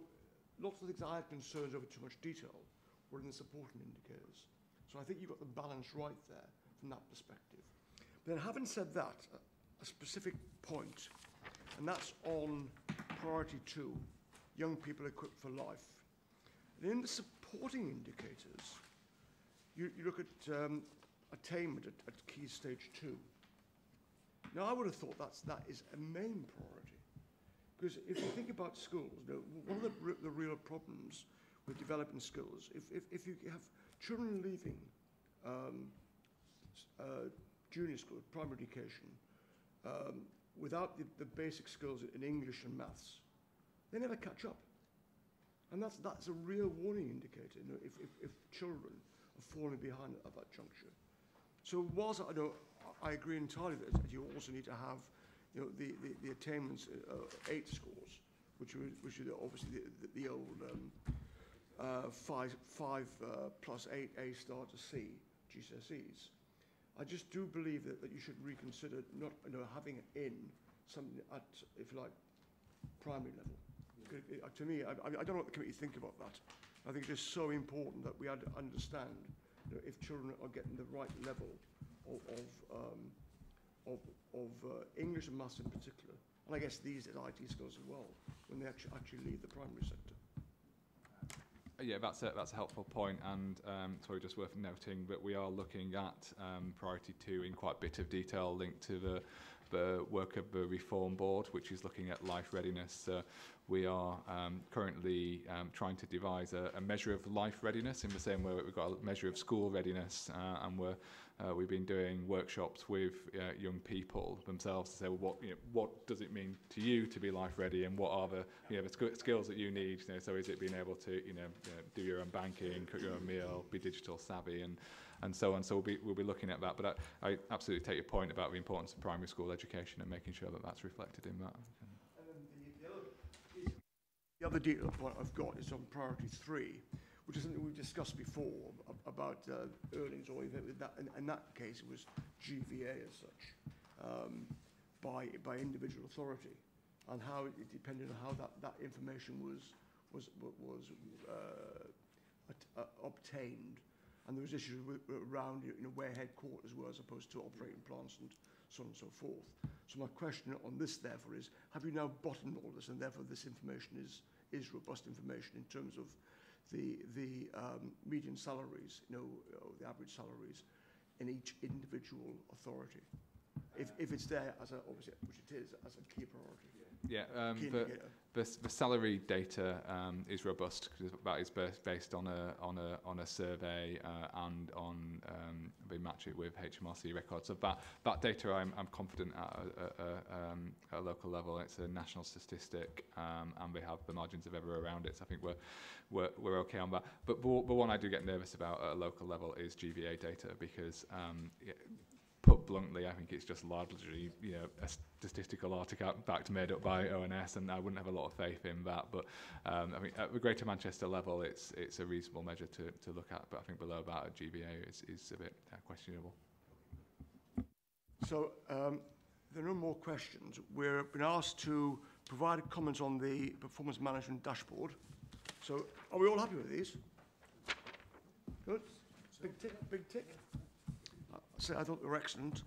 lots of things I had concerns over too much detail were in the supporting indicators. So I think you've got the balance right there from that perspective. But then having said that, a specific point, and that's on priority 2, young people equipped for life. And in the supporting indicators, you look at attainment at key stage 2. Now, I would have thought that is a main priority, because if you think about schools, one of the real problems with developing schools, if you have children leaving junior school, primary education, without the basic skills in English and maths, they never catch up. And that's a real warning indicator, you know, if children are falling behind at that juncture. So whilst I agree entirely that you also need to have, you know, the attainments 8 scores, which are obviously the old 5 plus 8 A star to C GCSEs. I just do believe that you should reconsider not, you know, having it in something at, if you like, primary level. To me, I don't know what the committee think about that. I think it is so important that we understand, you know, if children are getting the right level of English and maths in particular, and I guess these IT skills as well, when they actually leave the primary sector. Yeah, that's a helpful point, and sorry, just worth noting that we are looking at priority 2 in quite a bit of detail, linked to the work of the Reform Board, which is looking at life readiness. We are currently trying to devise a measure of life readiness in the same way that we've got a measure of school readiness, and we've been doing workshops with young people themselves to say, well, what does it mean to you to be life ready, and what are the skills that you need? You know, so is it being able to do your own banking, cook your own meal, be digital savvy, and so on. So we'll be looking at that. But I absolutely take your point about the importance of primary school education and making sure that that's reflected in that. The other detail point I've got is on priority 3, which is something we've discussed before about earnings, or even that, in that case it was GVA as such, by individual authority, and how it depended on how that information was obtained, and there was issues around, you know, where headquarters were as opposed to operating plants and so on and so forth. So my question on this, therefore, is: have you now bottomed all this, and therefore this information is robust information in terms of the median salaries, you know, the average salaries in each individual authority, if it's there as obviously, which it is, as a key priority. Yeah, the salary data is robust because that is based on a survey and on we match it with HMRC records. So that data I'm confident at a local level. It's a national statistic, and we have the margins of error around it. So I think we're okay on that. But the one I do get nervous about at a local level is GVA data, because put bluntly, I think it's just largely, you know, a statistical artifact made up by ONS, and I wouldn't have a lot of faith in that. But I mean, at the Greater Manchester level, it's a reasonable measure to look at. But I think below that at GVA is a bit questionable. So there are no more questions. We've been asked to provide comments on the performance management dashboard. So are we all happy with these? Good. Big tick. Big tick. I thought they were excellent.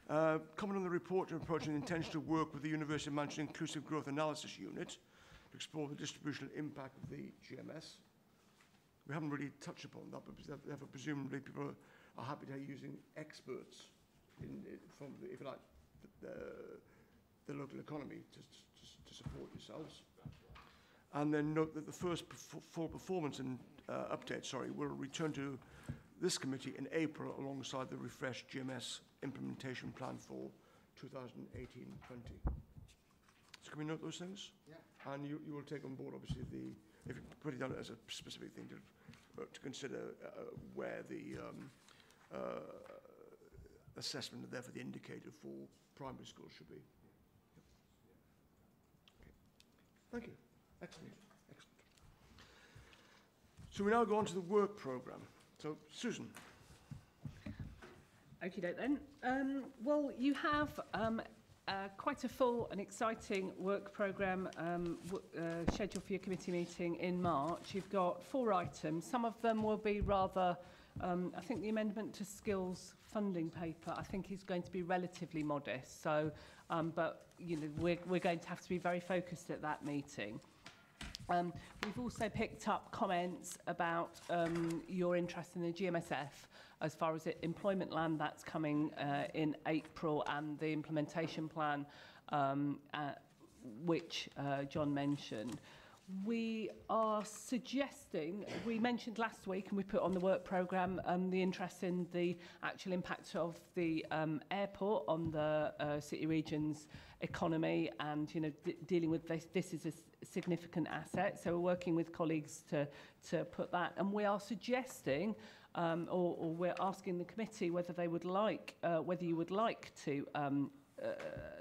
Comment on the report and approach and intention to work with the University of Manchester Inclusive Growth Analysis Unit to explore the distributional impact of the GMS. We haven't really touched upon that, but therefore presumably people are happy to using experts from, if you like, the local economy to support yourselves. And then note that the first full performance and update, will return to this committee in April alongside the refreshed GMS implementation plan for 2018-20. So can we note those things? Yeah. And you will take on board, obviously, if you put it down as a specific thing to consider where the assessment and therefore the indicator for primary schools should be. Yep. Okay. Thank you. Excellent. Excellent. So we now go on to the work programme. So, Susan. Okie doke then. Well, you have quite a full and exciting work programme scheduled for your committee meeting in March. You've got 4 items. Some of them will be rather, I think the amendment to skills funding paper, I think, is going to be relatively modest. So, but, you know, we're going to have to be very focused at that meeting. We've also picked up comments about your interest in the GMSF as far as employment land that's coming in April, and the implementation plan which John mentioned. We are suggesting, we mentioned last week and we put on the work programme the interest in the actual impact of the airport on the city region's economy, and dealing with this is a significant asset. So we're working with colleagues to put that, and we are suggesting or we're asking the committee whether they would like whether you would like to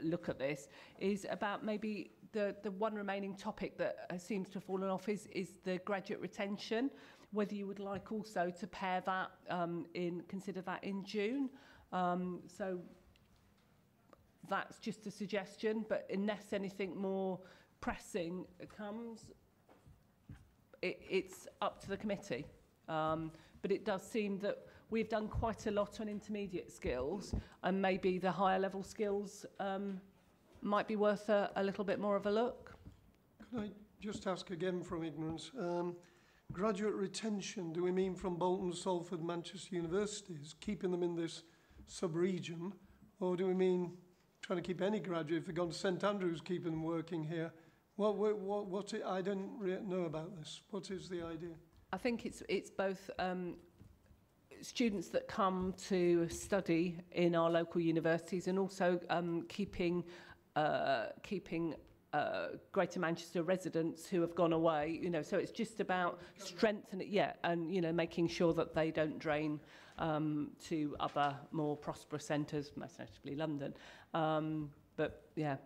look at this, is about maybe the one remaining topic that seems to have fallen off is the graduate retention, whether you would like also to pair that consider that in June. So that's just a suggestion, but unless anything more pressing comes, it's up to the committee. But it does seem that we've done quite a lot on intermediate skills, and maybe the higher level skills might be worth a little bit more of a look. Can I just ask again from ignorance? Graduate retention, do we mean from Bolton, Salford, Manchester universities, keeping them in this sub-region, or do we mean trying to keep any graduate, if they've gone to St Andrews, keeping them working here? I don't really know about this. What is the idea? I think it's both students that come to study in our local universities, and also keeping Greater Manchester residents who have gone away. So it's just about strengthening, and making sure that they don't drain to other more prosperous centres, most notably London. But yeah.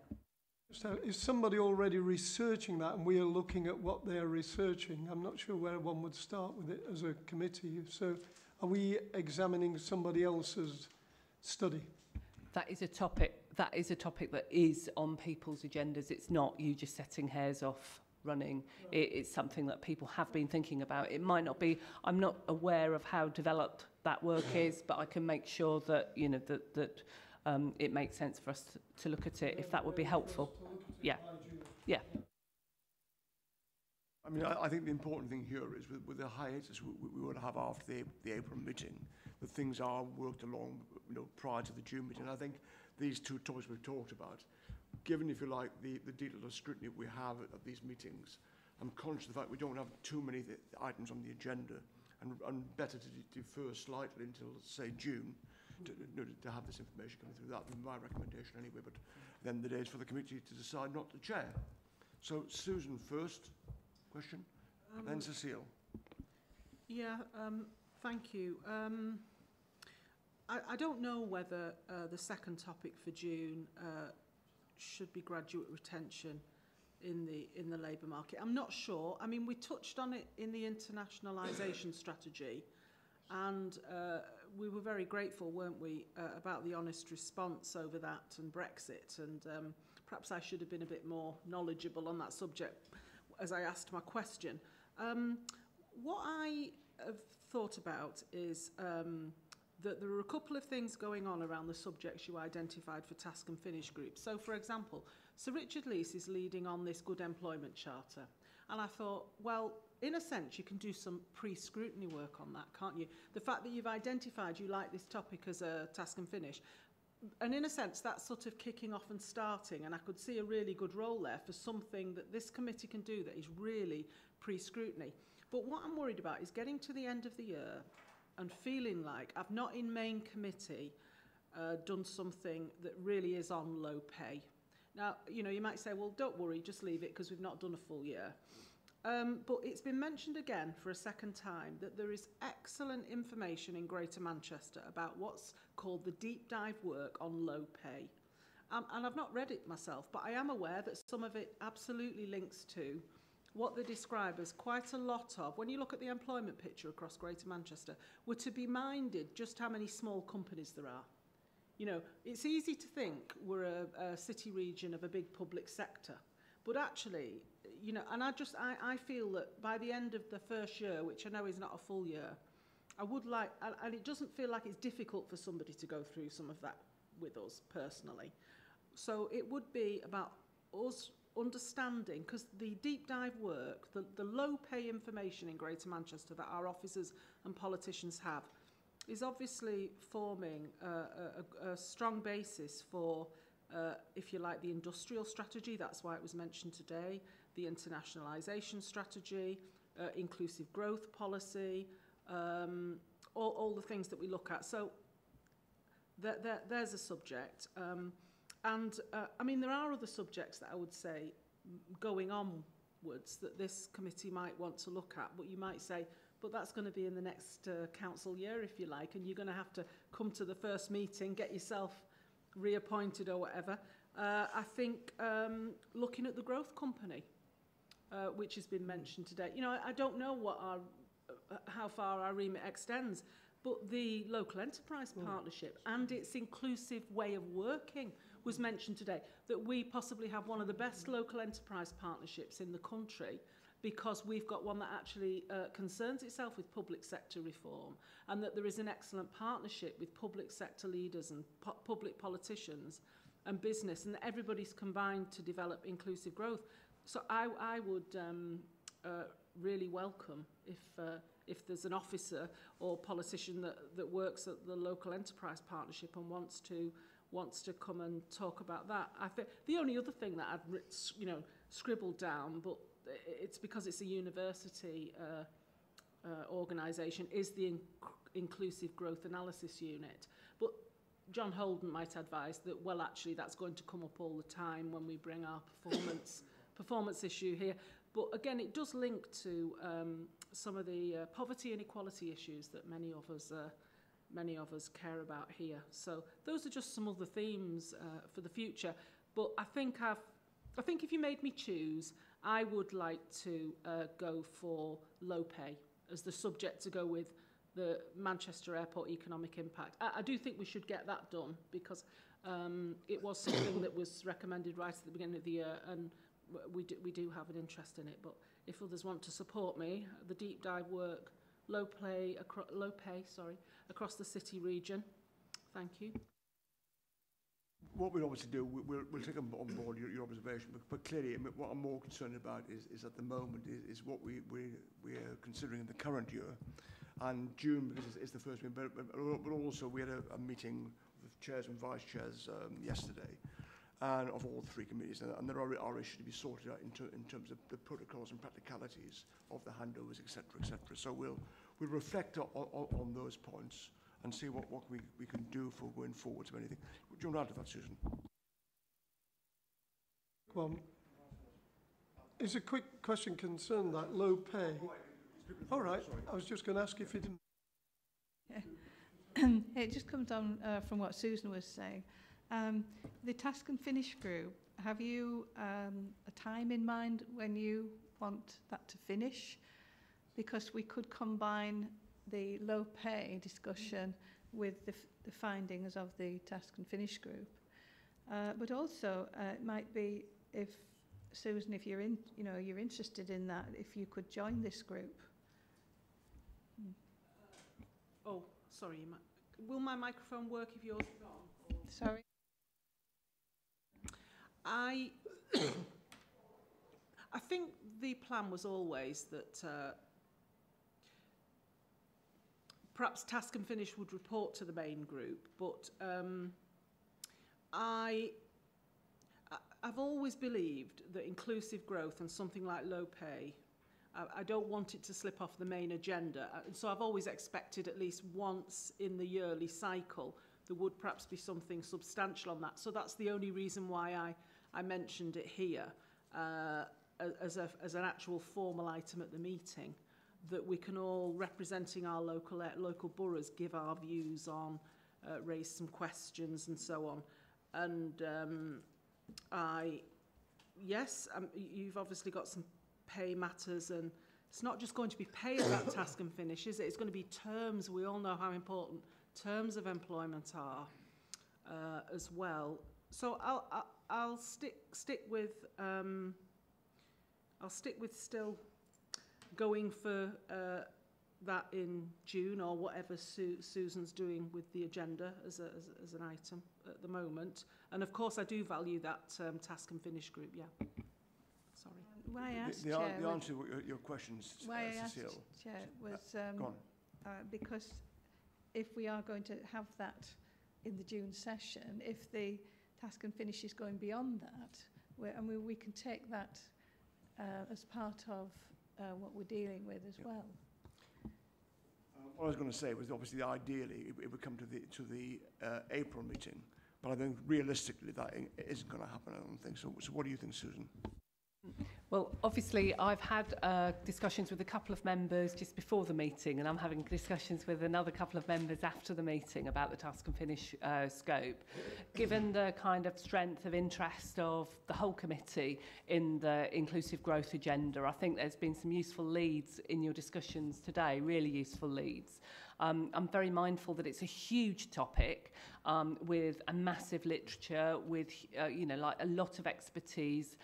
So is somebody already researching that, and we are looking at what they're researching? I'm not sure where one would start with it as a committee. So are we examining somebody else's study? That is a topic that is on people's agendas. It's not you just setting hairs off running. It's something that people have been thinking about. It might not be, I'm not aware of how developed that work is, but I can make sure that it makes sense for us to look at it, if that would be helpful. Yeah. Yeah. I mean, I think the important thing here is with the hiatus we would have after the April meeting, that things are worked along, prior to the June meeting. I think these two topics we've talked about, given, if you like, the detail of scrutiny we have at these meetings, I'm conscious of the fact we don't have too many items on the agenda, and better to defer slightly until, say, June, to have this information coming through. That would be my recommendation anyway, but then the day is for the committee to decide not to chair. So, Susan first question, then Cecile. Yeah, thank you. I don't know whether the second topic for June should be graduate retention in the labour market. I'm not sure. I mean, we touched on it in the internationalisation strategy, and we were very grateful, weren't we, about the honest response over that and Brexit, and perhaps I should have been a bit more knowledgeable on that subject as I asked my question. What I have thought about is that there are a couple of things going on around the subjects you identified for task and finish groups. So, for example, Sir Richard Leese is leading on this Good Employment Charter. And I thought, well, in a sense, you can do some pre-scrutiny work on that, can't you? The fact that you've identified you like this topic as a task and finish, and in a sense, that's sort of kicking off and starting, and I could see a really good role there for something that this committee can do that is really pre-scrutiny. But what I'm worried about is getting to the end of the year and feeling like I've not in main committee done something that really is on low pay. Now, you might say, well, don't worry, just leave it because we've not done a full year. But it's been mentioned again for a second time that there is excellent information in Greater Manchester about what's called the deep dive work on low pay. And I've not read it myself, but I am aware that some of it absolutely links to what they describe as quite a lot of, when you look at the employment picture across Greater Manchester, we're to be minded just how many small companies there are. It's easy to think we're a city region of a big public sector, but actually, and I feel that by the end of the first year, which I know is not a full year, I would like, and it doesn't feel like it's difficult for somebody to go through some of that with us personally. So it would be about us understanding, because the deep dive work, the low pay information in Greater Manchester that our officers and politicians have, is obviously forming a strong basis for, if you like, the industrial strategy. That's why it was mentioned today. the internationalisation strategy, inclusive growth policy, all the things that we look at. So there's a subject. I mean, there are other subjects that I would say going onwards that this committee might want to look at, but you might say, but that's going to be in the next council year, if you like, and you're going to have to come to the first meeting, get yourself reappointed or whatever. I think looking at the growth company, which has been mentioned today. You know, I don't know what how far our remit extends, but the local enterprise partnership and its inclusive way of working was mentioned today, that we possibly have one of the best local enterprise partnerships in the country, because we've got one that actually concerns itself with public sector reform, and that there is an excellent partnership with public sector leaders and public politicians and business, and that everybody's combined to develop inclusive growth. So I would really welcome if there's an officer or politician that works at the local enterprise partnership and wants to come and talk about that. I think the only other thing that I'd scribbled down, but it's because it's a university organisation, is the Inclusive Growth Analysis Unit. But John Holden might advise that, well, actually that's going to come up all the time when we bring our performance issue here. But again, it does link to some of the poverty and equality issues that many of us care about here. So those are just some of the themes for the future. But I think if you made me choose, I would like to go for low pay as the subject to go with the Manchester Airport economic impact. I do think we should get that done, because it was something that was recommended right at the beginning of the year, and we do have an interest in it. But if others want to support me, the deep dive work, low pay across the city region. Thank you. What we'll obviously do, we'll take on board your observation, but clearly what I'm more concerned about is at the moment is what we're considering in the current year. And June, because it's the first meeting, but also we had a meeting with chairs and vice chairs yesterday, and of all three committees, and there are issues to be sorted out in terms of the protocols and practicalities of the handovers, etc., etc. So we'll reflect on those points and see what we can do for going forward to anything. Do you want to add to that, Susan? Well, is a quick question concern that low pay? All right, I was just going to ask if you didn't. Yeah. It just comes on from what Susan was saying. The task and finish group, have you a time in mind when you want that to finish? Because we could combine the low pay discussion with the findings of the task and finish group. But also it might be, if Susan, if you're interested in that, if you could join this group. Oh, sorry. Will my microphone work if yours is on? Sorry. I think the plan was always that perhaps task and finish would report to the main group, but I've always believed that inclusive growth and something like low pay, I don't want it to slip off the main agenda. So I've always expected at least once in the yearly cycle there would perhaps be something substantial on that. So that's the only reason why I mentioned it here as an actual formal item at the meeting, that we can all, representing our local boroughs, give our views on, raise some questions and so on. And you've obviously got some pay matters, and it's not just going to be pay at that task and finish, is it? It's going to be terms. We all know how important terms of employment are as well. So I'll stick with still going for that in June, or whatever Susan's doing with the agenda as an item at the moment. And of course I do value that task and finish group, yeah. Sorry. Why I asked, the answer to your questions, why I asked, Cecile, Chair, was go on. Because if we are going to have that in the June session, if the task and finish is going beyond that, we can take that as part of what we're dealing with as well. What I was going to say was obviously ideally it would come to the April meeting, but I think realistically that isn't going to happen, I don't think. So what do you think, Susan? Well, obviously, I've had discussions with a couple of members just before the meeting, and I'm having discussions with another couple of members after the meeting about the task and finish scope. Given the kind of strength of interest of the whole committee in the inclusive growth agenda, I think there's been some useful leads in your discussions today, really useful leads. I'm very mindful that it's a huge topic with a massive literature, with like a lot of expertise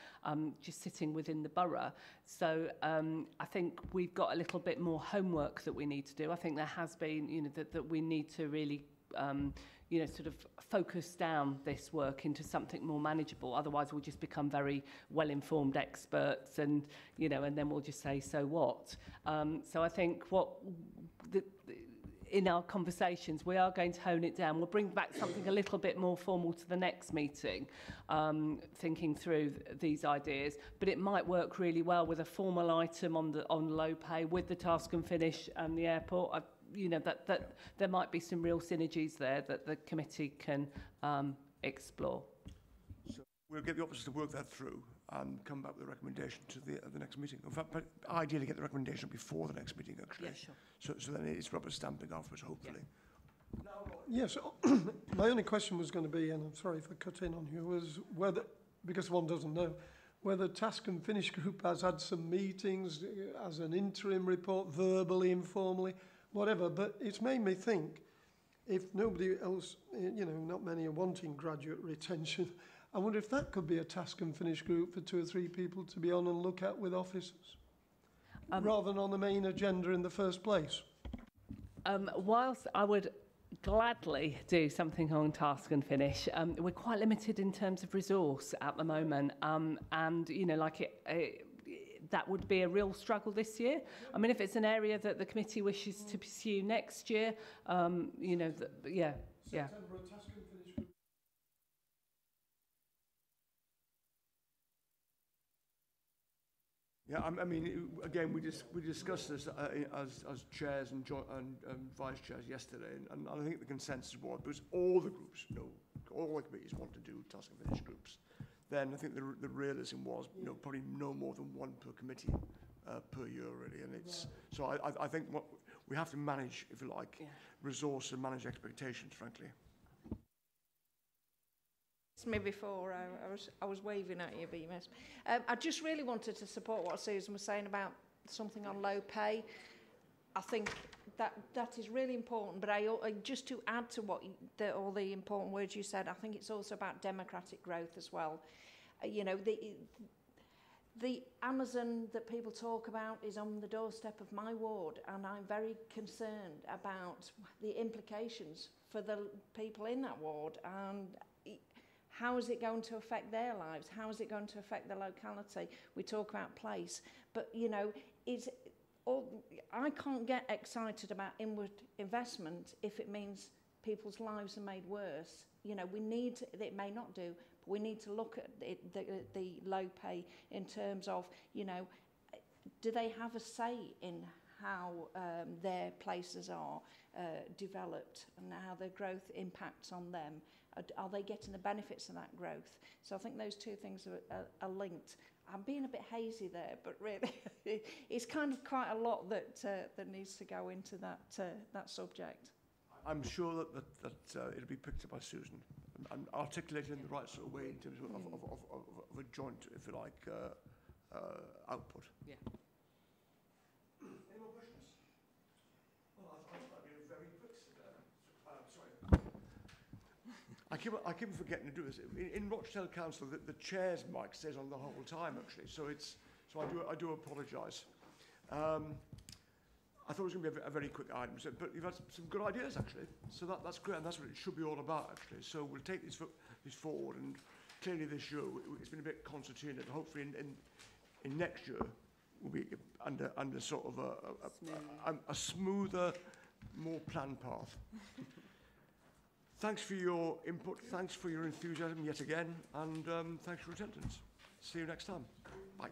just sitting within the borough. So I think we've got a little bit more homework that we need to do. I think there has been, that we need to really sort of focus down this work into something more manageable. Otherwise, we'll just become very well-informed experts, and and then we'll just say, so what? So I think in our conversations, we are going to hone it down. We'll bring back something a little bit more formal to the next meeting, thinking through these ideas. But it might work really well with a formal item on low pay with the task and finish and the airport. That there might be some real synergies there that the committee can explore. So we'll get the officers to work that through and come back with a recommendation to the next meeting. In fact, but ideally get the recommendation before the next meeting, actually. Yeah, sure. So then it's rubber stamping afterwards, hopefully. Yes, my only question was going to be, and I'm sorry if I cut in on you, was whether, because one doesn't know, whether Task and Finish Group has had some meetings as an interim report, verbally, informally, whatever, but it's made me think, if nobody else, not many are wanting graduate retention, I wonder if that could be a task and finish group for 2 or 3 people to be on and look at with officers, rather than on the main agenda in the first place. Whilst I would gladly do something on task and finish, we're quite limited in terms of resource at the moment, and that would be a real struggle this year. I mean, if it's an area that the committee wishes to pursue next year, yeah. Yeah, I mean, again, we discussed this as chairs and vice chairs yesterday, and I think the consensus was, because all the groups, all the committees want to do task and finish groups, then I think the realism was, probably no more than 1 per committee per year, really, and it's so I think what we have to manage, if you like, resource and manage expectations, frankly. Me before I was waving at you, but you missed. I just really wanted to support what Susan was saying about something on low pay. I think that is really important, but I just to add to what all the important words you said, I think it's also about democratic growth as well. The Amazon that people talk about is on the doorstep of my ward, and I'm very concerned about the implications for the people in that ward, and how is it going to affect their lives? How is it going to affect the locality? We talk about place, but I can't get excited about inward investment if it means people's lives are made worse. It may not do, but we need to look at the low pay in terms of, do they have a say in how their places are developed and how their growth impacts on them? Are they getting the benefits of that growth? So I think those 2 things are linked. I'm being a bit hazy there, but really, it's kind of quite a lot that needs to go into that subject. I'm sure that it'll be picked up by Susan and articulated in the right sort of way in terms of a joint, if you like, output. Yeah. Any more questions? Well, I thought that'd be a very quick. Sorry. I keep forgetting to do this. In Rochdale Council, the chair's mic stays on the whole time, actually. So I do apologise. I thought it was going to be a very quick item, but you've had some good ideas, actually. So that's great, and that's what it should be all about, actually. So we'll take this forward, and clearly this year it's been a bit concertina. Hopefully in next year we'll be under sort of a smoother, more planned path. Thanks for your input, thanks for your enthusiasm yet again, and thanks for your attendance. See you next time. Bye.